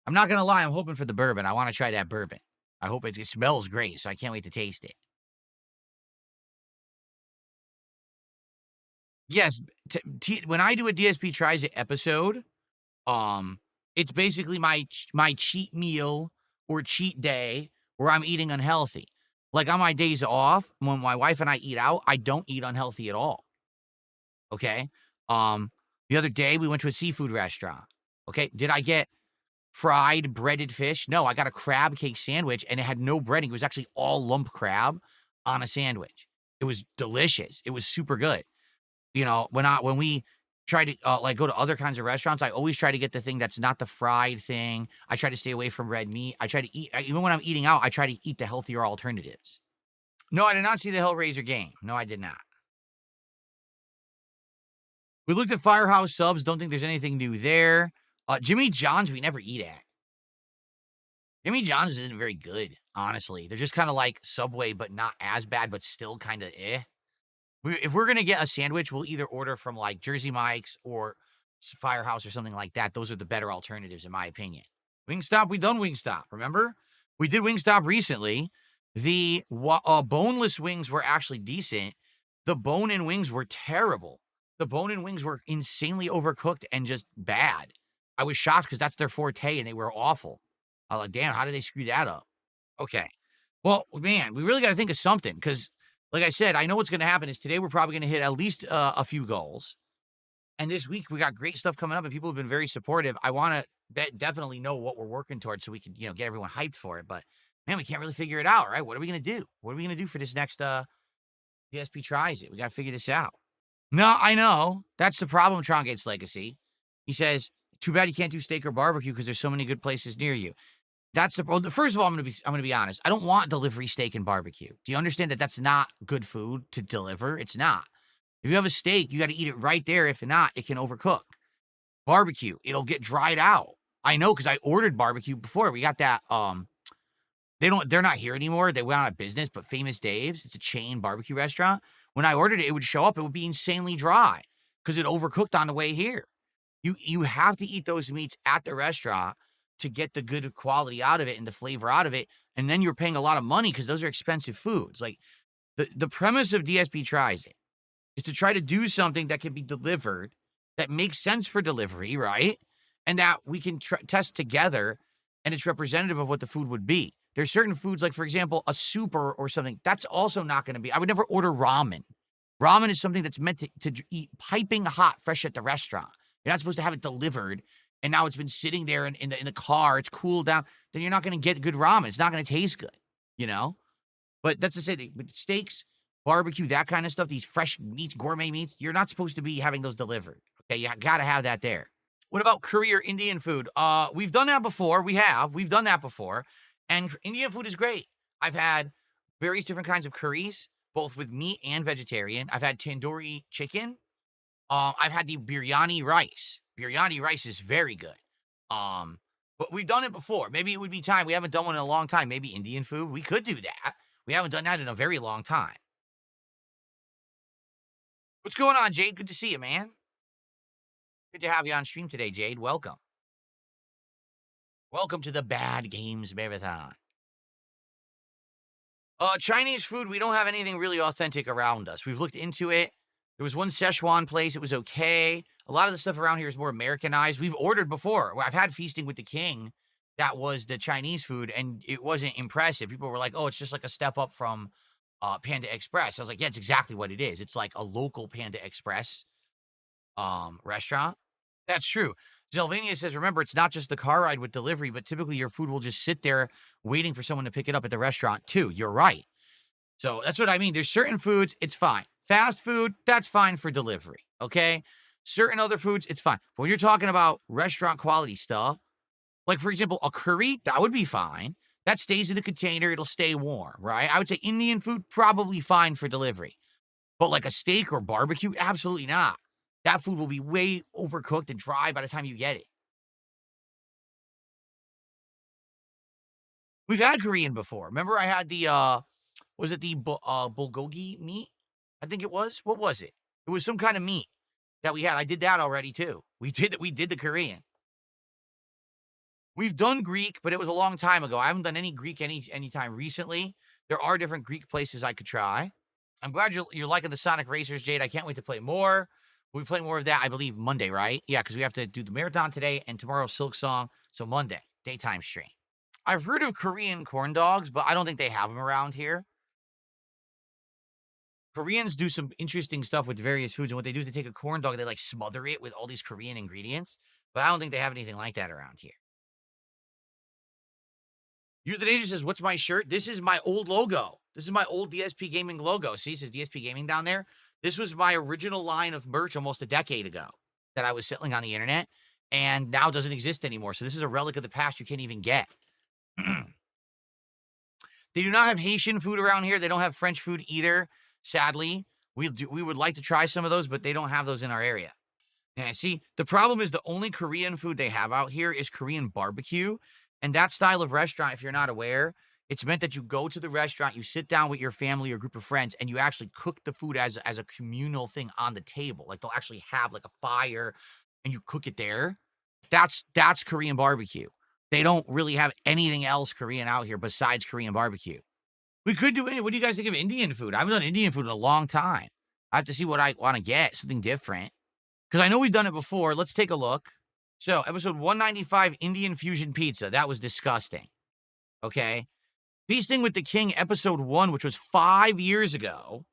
A: I'm not going to lie. I'm hoping for the bourbon. I want to try that bourbon. I hope it smells great, so I can't wait to taste it. Yes, when I do a DSP Tries It episode, it's basically my cheat meal or cheat day where I'm eating unhealthy. Like on my days off, when my wife and I eat out, I don't eat unhealthy at all. Okay? The other day we went to a seafood restaurant. Okay? Did I get fried breaded fish? No, I got a crab cake sandwich and it had no breading. It was actually all lump crab on a sandwich. It was delicious. It was super good. You know, when we try to like go to other kinds of restaurants, I always try to get the thing that's not the fried thing. I try to stay away from red meat. I try to eat, even when I'm eating out, I try to eat the healthier alternatives. No, I did not see the Hellraiser game. No, I did not. We looked at Firehouse subs. Don't think there's anything new there. Jimmy John's, we never eat at. Jimmy John's isn't very good, honestly. They're just kind of like Subway, but not as bad, but still kind of eh. If we're going to get a sandwich, we'll either order from like Jersey Mike's or Firehouse or something like that. Those are the better alternatives, in my opinion. Wingstop, we done Wingstop, remember? We did Wingstop recently. The boneless wings were actually decent. The bone-in wings were terrible. The bone-in wings were insanely overcooked and just bad. I was shocked because that's their forte and they were awful. I was like, damn, how did they screw that up? Okay. Well, man, we really got to think of something because like I said, I know what's going to happen is today we're probably going to hit at least a few goals. And this week we got great stuff coming up, and people have been very supportive. I want to definitely know what we're working towards so we can, get everyone hyped for it. But man, we can't really figure it out, right? What are we gonna do? What are we gonna do for this next DSP tries it? We gotta figure this out. No, I know. That's the problem, Trongate's Legacy. He says, too bad you can't do steak or barbecue because there's so many good places near you. That's well, first of all, I'm gonna be honest. I don't want delivery steak and barbecue. Do you understand that that's not good food to deliver? It's not. If you have a steak, you got to eat it right there. If not, it can overcook. Barbecue, it'll get dried out. I know because I ordered barbecue before. We got that. They're not here anymore. They went out of business. But Famous Dave's, it's a chain barbecue restaurant. When I ordered it, it would show up. It would be insanely dry because it overcooked on the way here. You have to eat those meats at the restaurant to get the good quality out of it and the flavor out of it. And then you're paying a lot of money because those are expensive foods. Like the premise of DSP Tries It is to try to do something that can be delivered that makes sense for delivery, right? And that we can test together and it's representative of what the food would be. There's certain foods, like, for example, a soup or something, that's also not going to be. I would never order ramen. Ramen is something that's meant to eat piping hot, fresh at the restaurant. You're not supposed to have it delivered, and now it's been sitting there in the car. It's cooled down. Then you're not going to get good ramen. It's not going to taste good, But that's to say, with steaks, barbecue, that kind of stuff, these fresh meats, gourmet meats, you're not supposed to be having those delivered. Okay, you got to have that there. What about curry or Indian food? We've done that before. We've done that before. And Indian food is great. I've had various different kinds of curries, both with meat and vegetarian. I've had tandoori chicken. I've had the biryani rice. Biryani rice is very good. But we've done it before. Maybe it would be time. We haven't done one in a long time. Maybe Indian food. We could do that. We haven't done that in a very long time. What's going on, Jade? Good to see you, man. Good to have you on stream today, Jade. Welcome. Welcome to the Bad Games Marathon. Chinese food, we don't have anything really authentic around us. We've looked into it. There was one Szechuan place. It was okay. A lot of the stuff around here is more Americanized. We've ordered before. I've had Feasting with the King. That was the Chinese food, and it wasn't impressive. People were like, oh, it's just like a step up from Panda Express. I was like, yeah, it's exactly what it is. It's like a local Panda Express restaurant. That's true. Zelvania says, remember, it's not just the car ride with delivery, but typically your food will just sit there waiting for someone to pick it up at the restaurant too. You're right. So that's what I mean. There's certain foods, it's fine. Fast food, that's fine for delivery, okay? Certain other foods, it's fine. But when you're talking about restaurant quality stuff, like, for example, a curry, that would be fine. That stays in a container. It'll stay warm, right? I would say Indian food, probably fine for delivery. But like a steak or barbecue, absolutely not. That food will be way overcooked and dry by the time you get it. We've had Korean before. Remember I had the, was it the bulgogi meat? I think it was. What was it? It was some kind of meat that we had. I did that already too. We did the Korean. We've done Greek, but it was a long time ago. I haven't done any Greek anytime recently. There are different Greek places I could try. I'm glad you're liking the Sonic Racers, Jade. I can't wait to play more. We play more of that, I believe, Monday, right? Yeah, because we have to do the marathon today and tomorrow's Silk Song. So Monday, daytime stream. I've heard of Korean corn dogs, but I don't think they have them around here. Koreans do some interesting stuff with various foods. And what they do is they take a corn dog, they like smother it with all these Korean ingredients. But I don't think they have anything like that around here. Euthanasia says, what's my shirt? This is my old logo. This is my old DSP Gaming logo. See, it says DSP Gaming down there. This was my original line of merch almost a decade ago that I was selling on the internet and now doesn't exist anymore. So this is a relic of the past you can't even get. They do not have Haitian food around here. They don't have French food either, sadly. We would like to try some of those, but they don't have those in our area. Yeah, see, the problem is the only Korean food they have out here is Korean barbecue. And that style of restaurant, if you're not aware, it's meant that you go to the restaurant, you sit down with your family or group of friends, and you actually cook the food as a communal thing on the table. Like they'll actually have like a fire and you cook it there. That's Korean barbecue. They don't really have anything else Korean out here besides Korean barbecue. We could do it. What do you guys think of Indian food? I haven't done Indian food in a long time. I have to see what I want to get, something different. Because I know we've done it before. Let's take a look. So, episode 195, Indian Fusion Pizza. That was disgusting. Okay? Feasting with the King, episode 1, which was 5 years ago.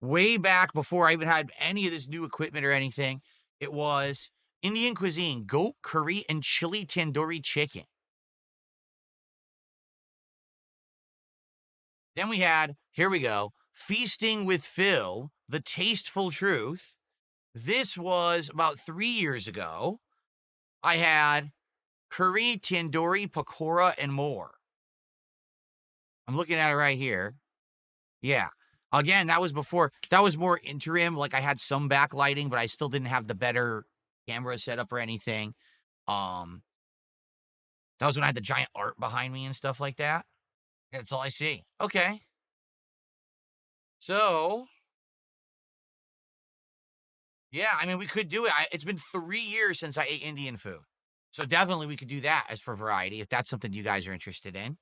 A: Way back before I even had any of this new equipment or anything. It was Indian cuisine, goat curry and chili tandoori chicken. Then we had, here we go, Feasting with Phil, The Tasteful Truth. This was about 3 years ago. I had curry, tandoori, pakora, and more. I'm looking at it right here. Yeah. Again, that was more interim. Like I had some backlighting, but I still didn't have the better camera setup or anything. Um, that was when I had the giant art behind me and stuff like that. That's all I see. Okay. So, yeah, I mean, we could do it. It's been 3 years since I ate Indian food. So definitely we could do that as for variety if that's something you guys are interested in.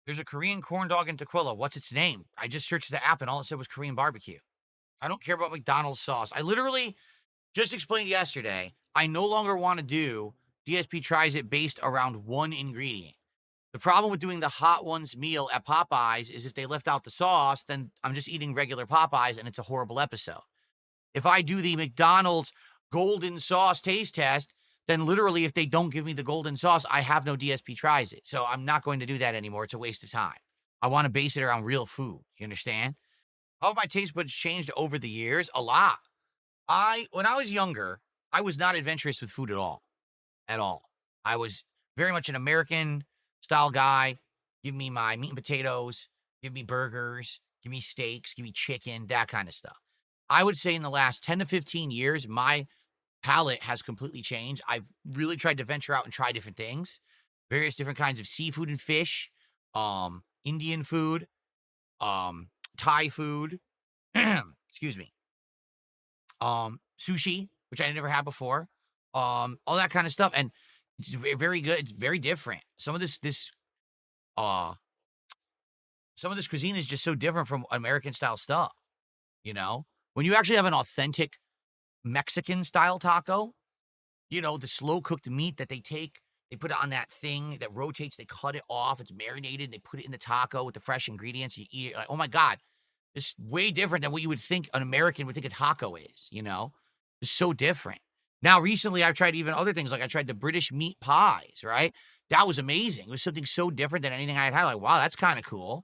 A: There's a Korean corn dog in Tequila. What's its name? I just searched the app and all it said was Korean barbecue. I don't care about McDonald's sauce. I literally just explained yesterday, I no longer want to do DSP tries it based around one ingredient. The problem with doing the Hot Ones meal at Popeyes is if they left out the sauce, then I'm just eating regular Popeyes and it's a horrible episode. If I do the McDonald's golden sauce taste test, then literally if they don't give me the golden sauce, I have no DSP tries it. So I'm not going to do that anymore. It's a waste of time. I want to base it around real food. You understand? How have my taste buds changed over the years? A lot. When I was younger, I was not adventurous with food at all. At all. I was very much an American style guy. Give me my meat and potatoes, give me burgers, give me steaks, give me chicken, that kind of stuff. I would say in the last 10 to 15 years, my palate has completely changed. I've really tried to venture out and try different things, various different kinds of seafood and fish, Indian food, Thai food, excuse me, sushi, which I never had before, all that kind of stuff. And it's very good. It's very different. Uh, some of this cuisine is just so different from American style stuff, you know? When you actually have an authentic Mexican style taco, the slow cooked meat that they put it on that thing that rotates, they cut it off, it's marinated, they put it in the taco with the fresh ingredients, you eat it, like, oh my God, it's way different than what you would think an American would think a taco is, It's so different. Now, recently, I've tried even other things, like I tried the British meat pies, right? That was amazing. It was something so different than anything I had had. Like, wow, that's kind of cool.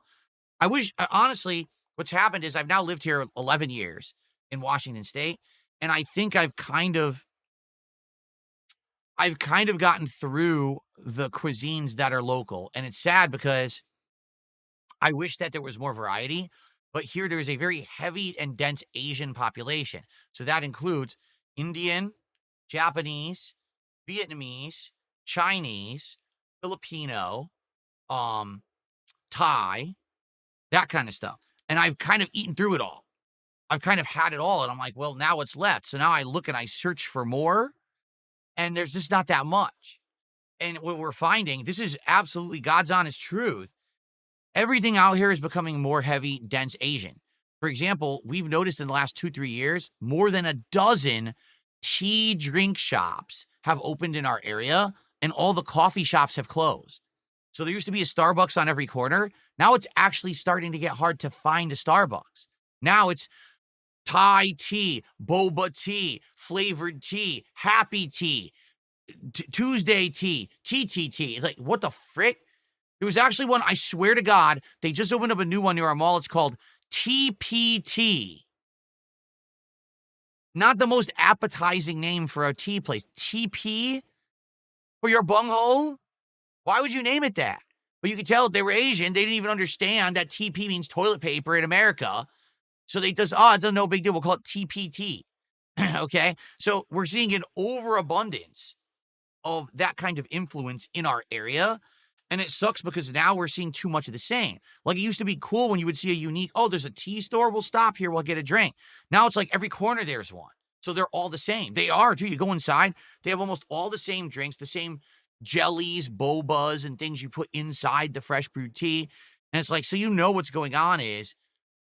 A: I wish, honestly, what's happened is I've now lived here 11 years in Washington State, and I think I've kind of gotten through the cuisines that are local. And it's sad because I wish that there was more variety, but here there is a very heavy and dense Asian population. So that includes Indian, Japanese, Vietnamese, Chinese, Filipino, Thai, that kind of stuff. And I've kind of eaten through it all. I've kind of had it all. And I'm like, well, now what's left? So now I look and I search for more, and there's just not that much. And what we're finding, this is absolutely God's honest truth. Everything out here is becoming more heavy, dense Asian. For example, we've noticed in the last 2-3 years, more than a dozen tea drink shops have opened in our area, and all the coffee shops have closed. So there used to be a Starbucks on every corner. Now it's actually starting to get hard to find a Starbucks. Now it's Thai tea, boba tea, flavored tea, happy tea, Tuesday tea, TTT. It's like, what the frick? There was actually one, I swear to God, they just opened up a new one near our mall. It's called TPT. Not the most appetizing name for a tea place. TP? For your bunghole? Why would you name it that? But you could tell they were Asian. They didn't even understand that TP means toilet paper in America. So they just, it's no big deal. We'll call it TPT. Okay? So we're seeing an overabundance of that kind of influence in our area. And it sucks because now we're seeing too much of the same. Like it used to be cool when you would see a unique, there's a tea store, we'll stop here, we'll get a drink. Now it's like every corner there's one. So they're all the same. They are, too. You go inside, they have almost all the same drinks, the same jellies, bobas, and things you put inside the fresh brewed tea. And it's like, so what's going on is,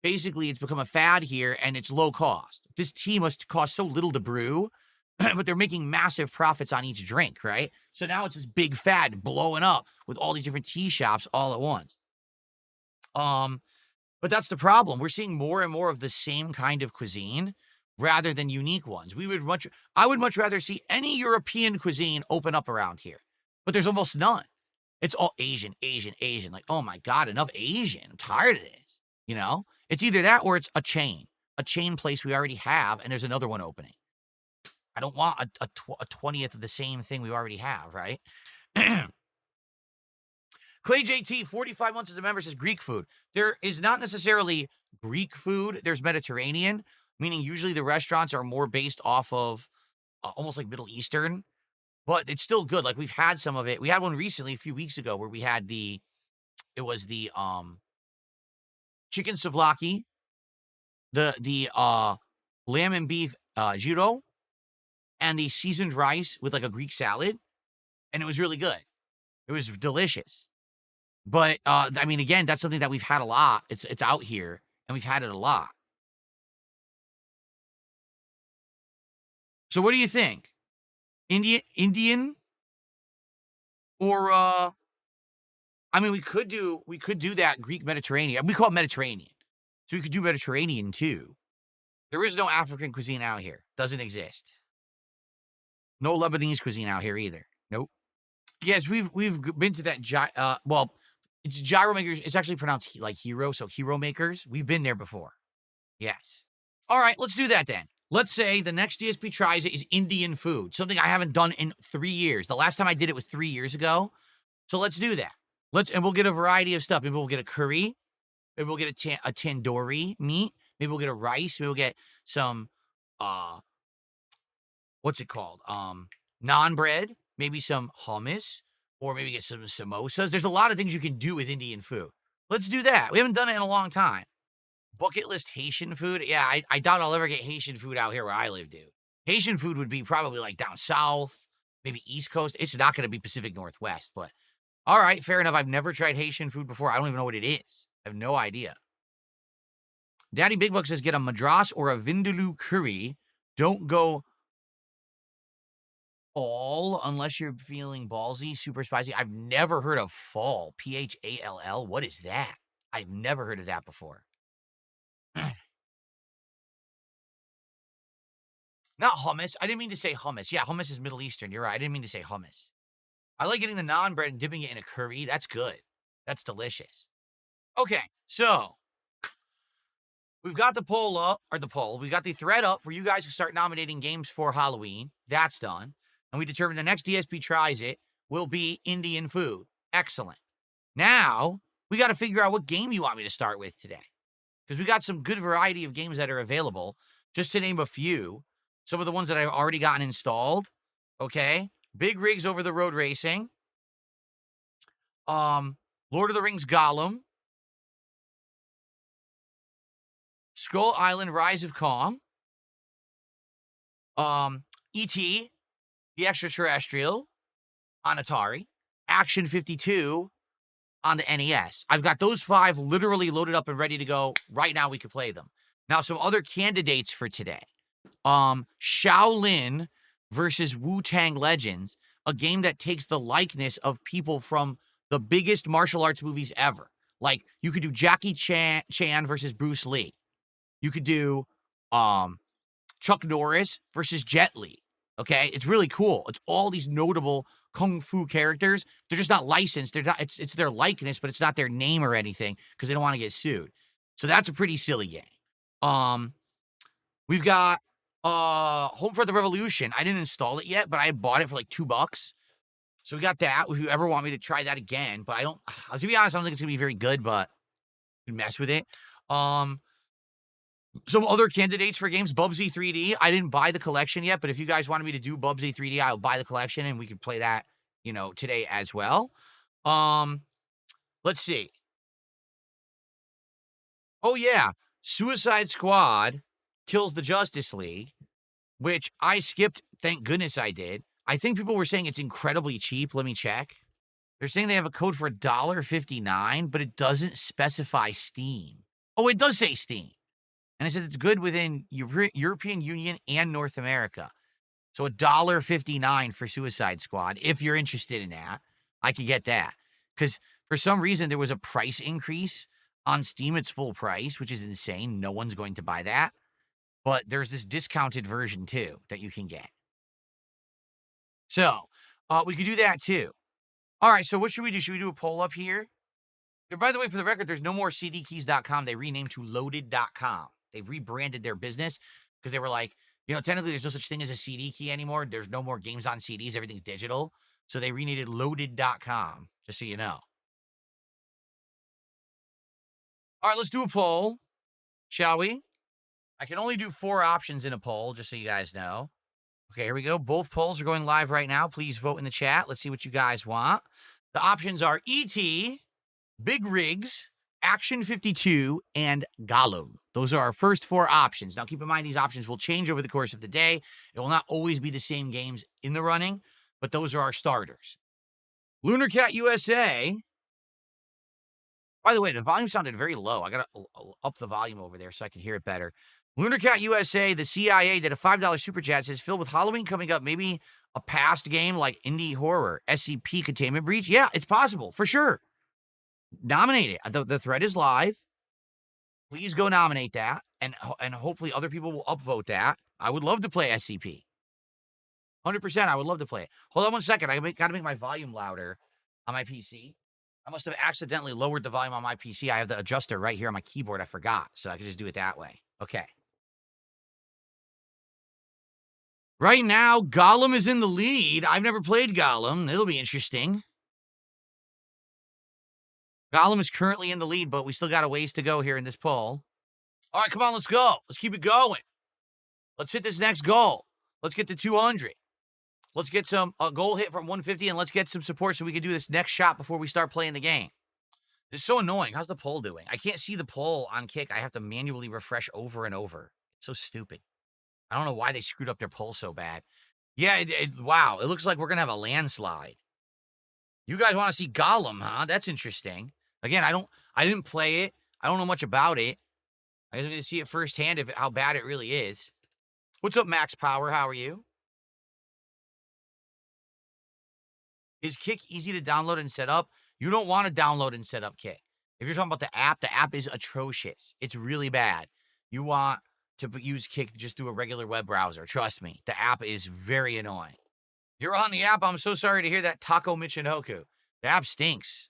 A: basically it's become a fad here and it's low cost. This tea must cost so little to brew, but they're making massive profits on each drink, right? So now it's this big fad blowing up with all these different tea shops all at once. But that's the problem. We're seeing more and more of the same kind of cuisine, rather than unique ones. I would much rather see any European cuisine open up around here, but there's almost none. It's all Asian, Asian, Asian. Like, oh my God, enough Asian. I'm tired of this. You know, it's either that or it's a chain place we already have, and there's another one opening. I don't want a 20th of the same thing we already have, right? Clay JT, 45 months as a member, says Greek food. There is not necessarily Greek food. There's Mediterranean, meaning usually the restaurants are more based off of almost like Middle Eastern, but it's still good. Like we've had some of it. We had one recently a few weeks ago where we had it was the chicken souvlaki, the lamb and beef gyro, and the seasoned rice with like a Greek salad, and it was really good. It was delicious. But I mean, again, that's something that we've had a lot. It's out here, and we've had it a lot. So what do you think? Indian or I mean, we could do that Greek Mediterranean. We call it Mediterranean. So we could do Mediterranean too. There is no African cuisine out here. Doesn't exist. No Lebanese cuisine out here either. Nope. Yes, we've been to that well, it's gyro makers. It's actually pronounced like hero, so hero makers. We've been there before. Yes. All right, let's do that then. Let's say the next DSP tries it is Indian food, something I haven't done in 3 years. The last time I did it was 3 years ago. So let's do that. And we'll get a variety of stuff. Maybe we'll get a curry. Maybe we'll get a tandoori meat. Maybe we'll get a rice. Maybe we'll get some, what's it called? Naan bread. Maybe some hummus. Or maybe get some samosas. There's a lot of things you can do with Indian food. Let's do that. We haven't done it in a long time. Bucket list Haitian food? Yeah, I doubt I'll ever get Haitian food out here where I live, dude. Haitian food would be probably like down south, maybe East Coast. It's not going to be Pacific Northwest, but all right, fair enough. I've never tried Haitian food before. I don't even know what it is. I have no idea. Daddy Big Buck says get a madras or a vindaloo curry. Don't go all unless you're feeling ballsy, super spicy. I've never heard of fall. Phall. What is that? I've never heard of that before. Not hummus. I didn't mean to say hummus. Yeah, hummus is Middle Eastern. You're right. I didn't mean to say hummus. I like getting the naan bread and dipping it in a curry. That's good. That's delicious. Okay, so we've got the poll up, or the poll. We got the thread up for you guys to start nominating games for Halloween. That's done. And we determined the next DSP tries it will be Indian food. Excellent. Now, we got to figure out what game you want me to start with today. Because we got some good variety of games that are available. Just to name a few, some of the ones that I've already gotten installed. Okay. Big Rigs Over the Road Racing. Lord of the Rings Gollum. Skull Island Rise of Kong. E.T. The Extraterrestrial on Atari. Action 52 on the NES. I've got those 5 literally loaded up and ready to go. Right now we could play them. Now, some other candidates for today. Shaolin versus Wu-Tang Legends, a game that takes the likeness of people from the biggest martial arts movies ever. Like, you could do Jackie Chan versus Bruce Lee. You could do Chuck Norris versus Jet Li. Okay? It's really cool. It's all these notable kung fu characters. They're just not licensed. They're not, it's their likeness, but it's not their name or anything because they don't want to get sued. So that's a pretty silly game. We've got Home for the Revolution. I didn't install it yet, but I bought it for like $2. So we got that. If you ever want me to try that again, but I don't, to be honest, I don't think it's gonna be very good, but you can mess with it. Some other candidates for games, Bubsy 3D. I didn't buy the collection yet, but if you guys wanted me to do Bubsy 3D, I'll buy the collection and we can play that, today as well. Let's see. Oh yeah, Suicide Squad kills the Justice League, which I skipped. Thank goodness I did. I think people were saying it's incredibly cheap. Let me check. They're saying they have a code for $1.59, but it doesn't specify Steam. Oh, it does say Steam. And it says it's good within European Union and North America. So $1.59 for Suicide Squad. If you're interested in that, I could get that. Because for some reason, there was a price increase on Steam. It's full price, which is insane. No one's going to buy that. but there's this discounted version too that you can get. So, we could do that too. All right, so what should we do? Should we do a poll up here? And by the way, for the record, there's no more cdkeys.com. They renamed to loaded.com. They've rebranded their business because they were like, technically there's no such thing as a CD key anymore. There's no more games on CDs. Everything's digital. So they renamed it loaded.com, just so you know. All right, let's do a poll, shall we? I can only do 4 options in a poll, just so you guys know. Okay, here we go. Both polls are going live right now. Please vote in the chat. Let's see what you guys want. The options are E.T., Big Rigs, Action 52, and Gollum. Those are our first 4 options. Now, keep in mind, these options will change over the course of the day. It will not always be the same games in the running, but those are our starters. Lunar Cat USA. By the way, the volume sounded very low. I got to up the volume over there so I can hear it better. Lunar Cat USA, the CIA did a $5 super chat. Says, filled with Halloween coming up, maybe a past game like Indie Horror, SCP Containment Breach. Yeah, it's possible, for sure. Nominate it. The thread is live. Please go nominate that, and hopefully other people will upvote that. I would love to play SCP. 100%, I would love to play it. Hold on one second. I got to make my volume louder on my PC. I must have accidentally lowered the volume on my PC. I have the adjuster right here on my keyboard. I forgot, so I can just do it that way. Okay. Right now, Gollum is in the lead. I've never played Gollum. It'll be interesting. Gollum is currently in the lead, but we still got a ways to go here in this poll. All right, come on, let's go. Let's keep it going. Let's hit this next goal. Let's get to 200. Let's get a goal hit from 150, and let's get some support so we can do this next shot before we start playing the game. This is so annoying. How's the poll doing? I can't see the poll on Kick. I have to manually refresh over and over. It's so stupid. I don't know why they screwed up their poll so bad. Yeah, wow. It looks like we're going to have a landslide. You guys want to see Gollum, huh? That's interesting. Again, I didn't play it. I don't know much about it. I guess I'm going to see it firsthand how bad it really is. What's up, Max Power? How are you? Is Kick easy to download and set up? You don't want to download and set up Kick. If you're talking about the app is atrocious. It's really bad. You want to use Kick just through a regular web browser. Trust me, the app is very annoying. You're on the app. I'm so sorry to hear that, Taco Michinoku. The app stinks.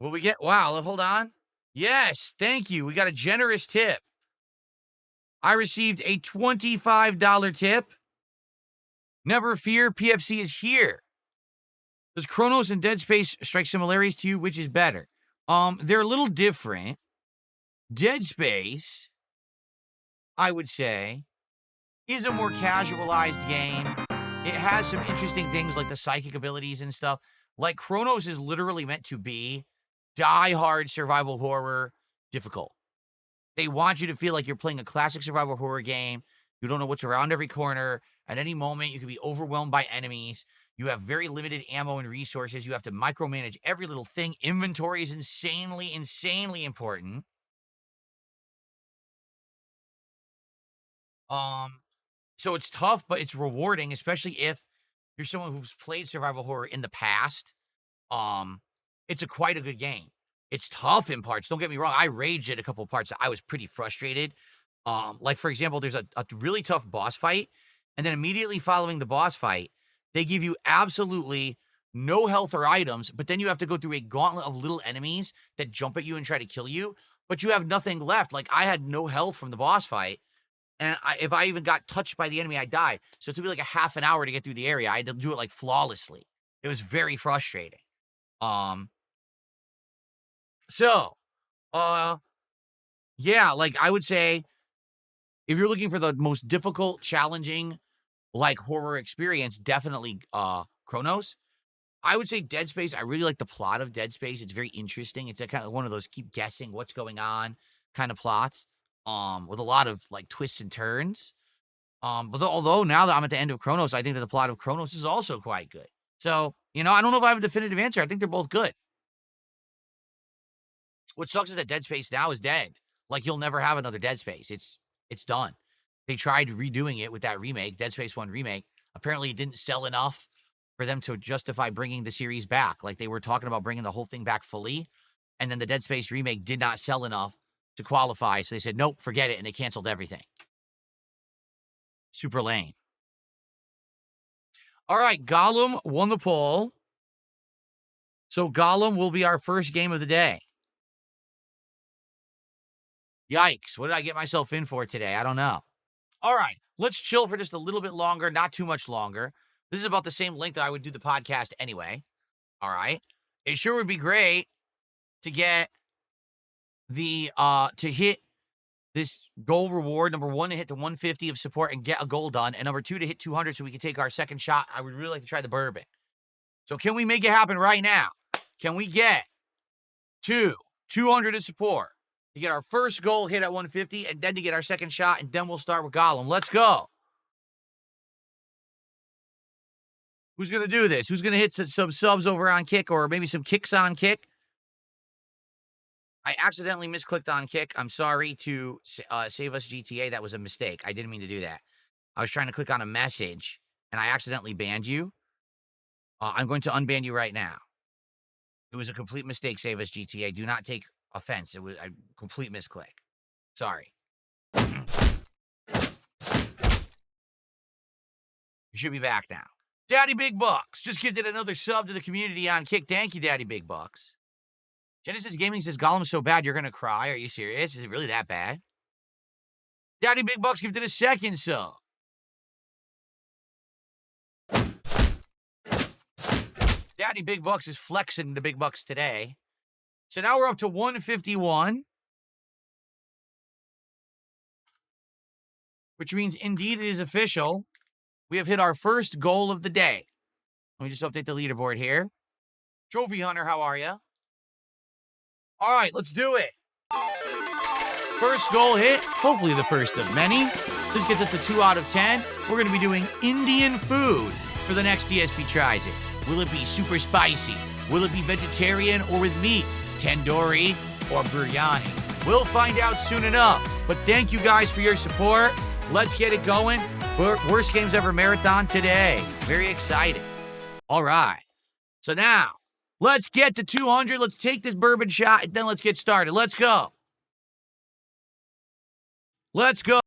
A: Will we get... Wow, hold on. Yes, thank you. We got a generous tip. I received a $25 tip. Never fear, PFC is here. Does Chronos and Dead Space strike similarities to you? Which is better? They're a little different. Dead Space, I would say, is a more casualized game. It has some interesting things like the psychic abilities and stuff. Like, Chronos is literally meant to be die-hard survival horror difficult. They want you to feel like you're playing a classic survival horror game. You don't know what's around every corner. At any moment, you can be overwhelmed by enemies. You have very limited ammo and resources. You have to micromanage every little thing. Inventory is insanely, insanely important. So it's tough, but it's rewarding, especially if you're someone who's played survival horror in the past. It's quite a good game. It's tough in parts. Don't get me wrong. I raged at a couple of parts. I was pretty frustrated. Like, for example, there's a really tough boss fight, and then immediately following the boss fight, they give you absolutely no health or items, but then you have to go through a gauntlet of little enemies that jump at you and try to kill you, but you have nothing left. Like, I had no health from the boss fight, and if I even got touched by the enemy, I died. So it took me like a half an hour to get through the area. I had to do it like flawlessly. It was very frustrating. Yeah, like, I would say if you're looking for the most difficult, challenging, like, horror experience, definitely Chronos. I would say Dead Space. I really like the plot of Dead Space. It's very interesting. It's a kind of one of those keep guessing what's going on kind of plots, with a lot of like twists and turns. But although now that I'm at the end of Chronos, I think that the plot of Chronos is also quite good. So, I don't know if I have a definitive answer. I think they're both good. What sucks is that Dead Space now is dead. Like, you'll never have another Dead Space. It's done. They tried redoing it with that remake, Dead Space 1 remake. Apparently, it didn't sell enough for them to justify bringing the series back. Like, they were talking about bringing the whole thing back fully, and then the Dead Space remake did not sell enough to qualify, so they said, nope, forget it, and they canceled everything. Super lame. All right, Gollum won the poll. So Gollum will be our first game of the day. Yikes. What did I get myself in for today? I don't know. All right, let's chill for just a little bit longer, not too much longer. This is about the same length that I would do the podcast anyway. All right. It sure would be great to get to hit this goal reward. Number one, to hit the 150 of support and get a goal done. And number two, to hit 200 so we can take our second shot. I would really like to try the bourbon. So can we make it happen right now? Can we get to 200 of support to get our first goal hit at 150 and then to get our second shot, and then we'll start with Gollum. Let's go. Who's going to do this? Who's going to hit some subs over on Kick, or maybe some kicks on Kick? I accidentally misclicked on Kick. I'm sorry to Save Us GTA. That was a mistake. I didn't mean to do that. I was trying to click on a message, and I accidentally banned you. I'm going to unban you right now. It was a complete mistake, Save Us GTA. Do not take offense. It was a complete misclick. Sorry. You should be back now. Daddy Big Bucks just gifted another sub to the community on Kick. Thank you, Daddy Big Bucks. Genesis Gaming says, Gollum's so bad you're going to cry. Are you serious? Is it really that bad? Daddy Big Bucks gifted a second sub. Daddy Big Bucks is flexing the big bucks today. So now we're up to 151. Which means, indeed, it is official. We have hit our first goal of the day. Let me just update the leaderboard here. Trophy Hunter, how are you? All right, let's do it. First goal hit, hopefully the first of many. This gets us to 2 out of 10. We're going to be doing Indian food for the next DSP Tries It. Will it be super spicy? Will it be vegetarian or with meat? Tandoori or biryani? We'll find out soon enough. But thank you guys for your support. Let's get it going. Worst Games Ever Marathon today. Very excited. All right. So now, let's get to 200. Let's take this bourbon shot, and then let's get started. Let's go. Let's go.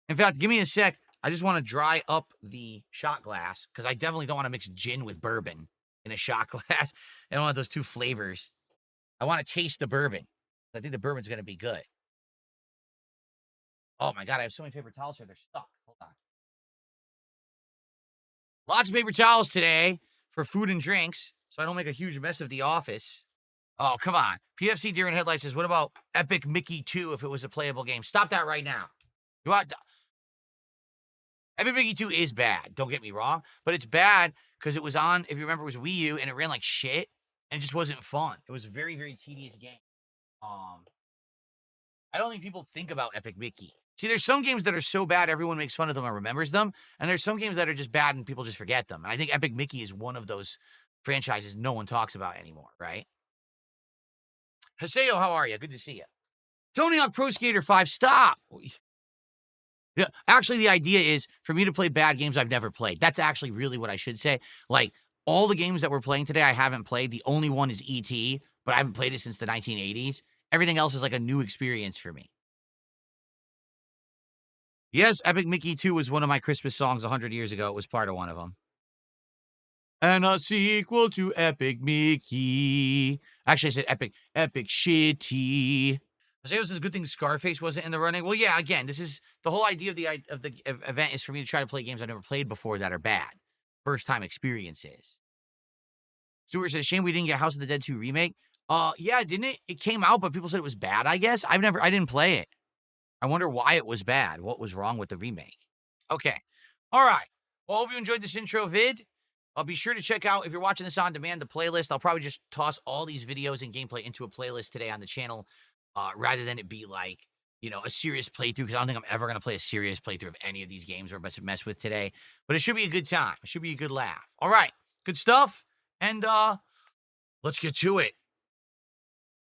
A: In fact, give me a sec. I just want to dry up the shot glass, because I definitely don't want to mix gin with bourbon in a shot glass. I don't want those two flavors. I want to taste the bourbon. I think the bourbon's going to be good. Oh, my God. I have so many paper towels here. They're stuck. Hold on. Lots of paper towels today for food and drinks, so I don't make a huge mess of the office. Oh, come on. PFC Deer in Headlights says, what about Epic Mickey 2 if it was a playable game? Stop that right now. You want... Epic Mickey 2 is bad, don't get me wrong, but it's bad because it was on, if you remember, it was Wii U, and it ran like shit, and it just wasn't fun. It was a very, very tedious game. I don't think people think about Epic Mickey. See, there's some games that are so bad everyone makes fun of them and remembers them, and there's some games that are just bad and people just forget them. And I think Epic Mickey is one of those franchises no one talks about anymore, right? Haseo, how are you? Good to see you. Tony Hawk Pro Skater 5, stop! Yeah, actually, the idea is for me to play bad games I've never played. That's actually really what I should say. Like, all the games that we're playing today, I haven't played. The only one is E.T., but I haven't played it since the 1980s. Everything else is like a new experience for me. Yes, Epic Mickey 2 was one of my Christmas songs 100 years ago. It was part of one of them. And a sequel to Epic Mickey. Actually, I said Epic Shitty. Jose says, good thing Scarface wasn't in the running. Well, yeah, again, this is the whole idea of the event is for me to try to play games I've never played before that are bad. First-time experiences. Stuart says, shame we didn't get House of the Dead 2 remake. Yeah, didn't it? It came out, but people said it was bad, I guess. I didn't play it. I wonder why it was bad. What was wrong with the remake? Okay. All right. Well, I hope you enjoyed this intro vid. Be sure to check out, if you're watching this on demand, the playlist. I'll probably just toss all these videos and gameplay into a playlist today on the channel, rather than it be like, you know, a serious playthrough, because I don't think I'm ever going to play a serious playthrough of any of these games we're about to mess with today. But it should be a good time. It should be a good laugh. All right. Good stuff. And let's get to it.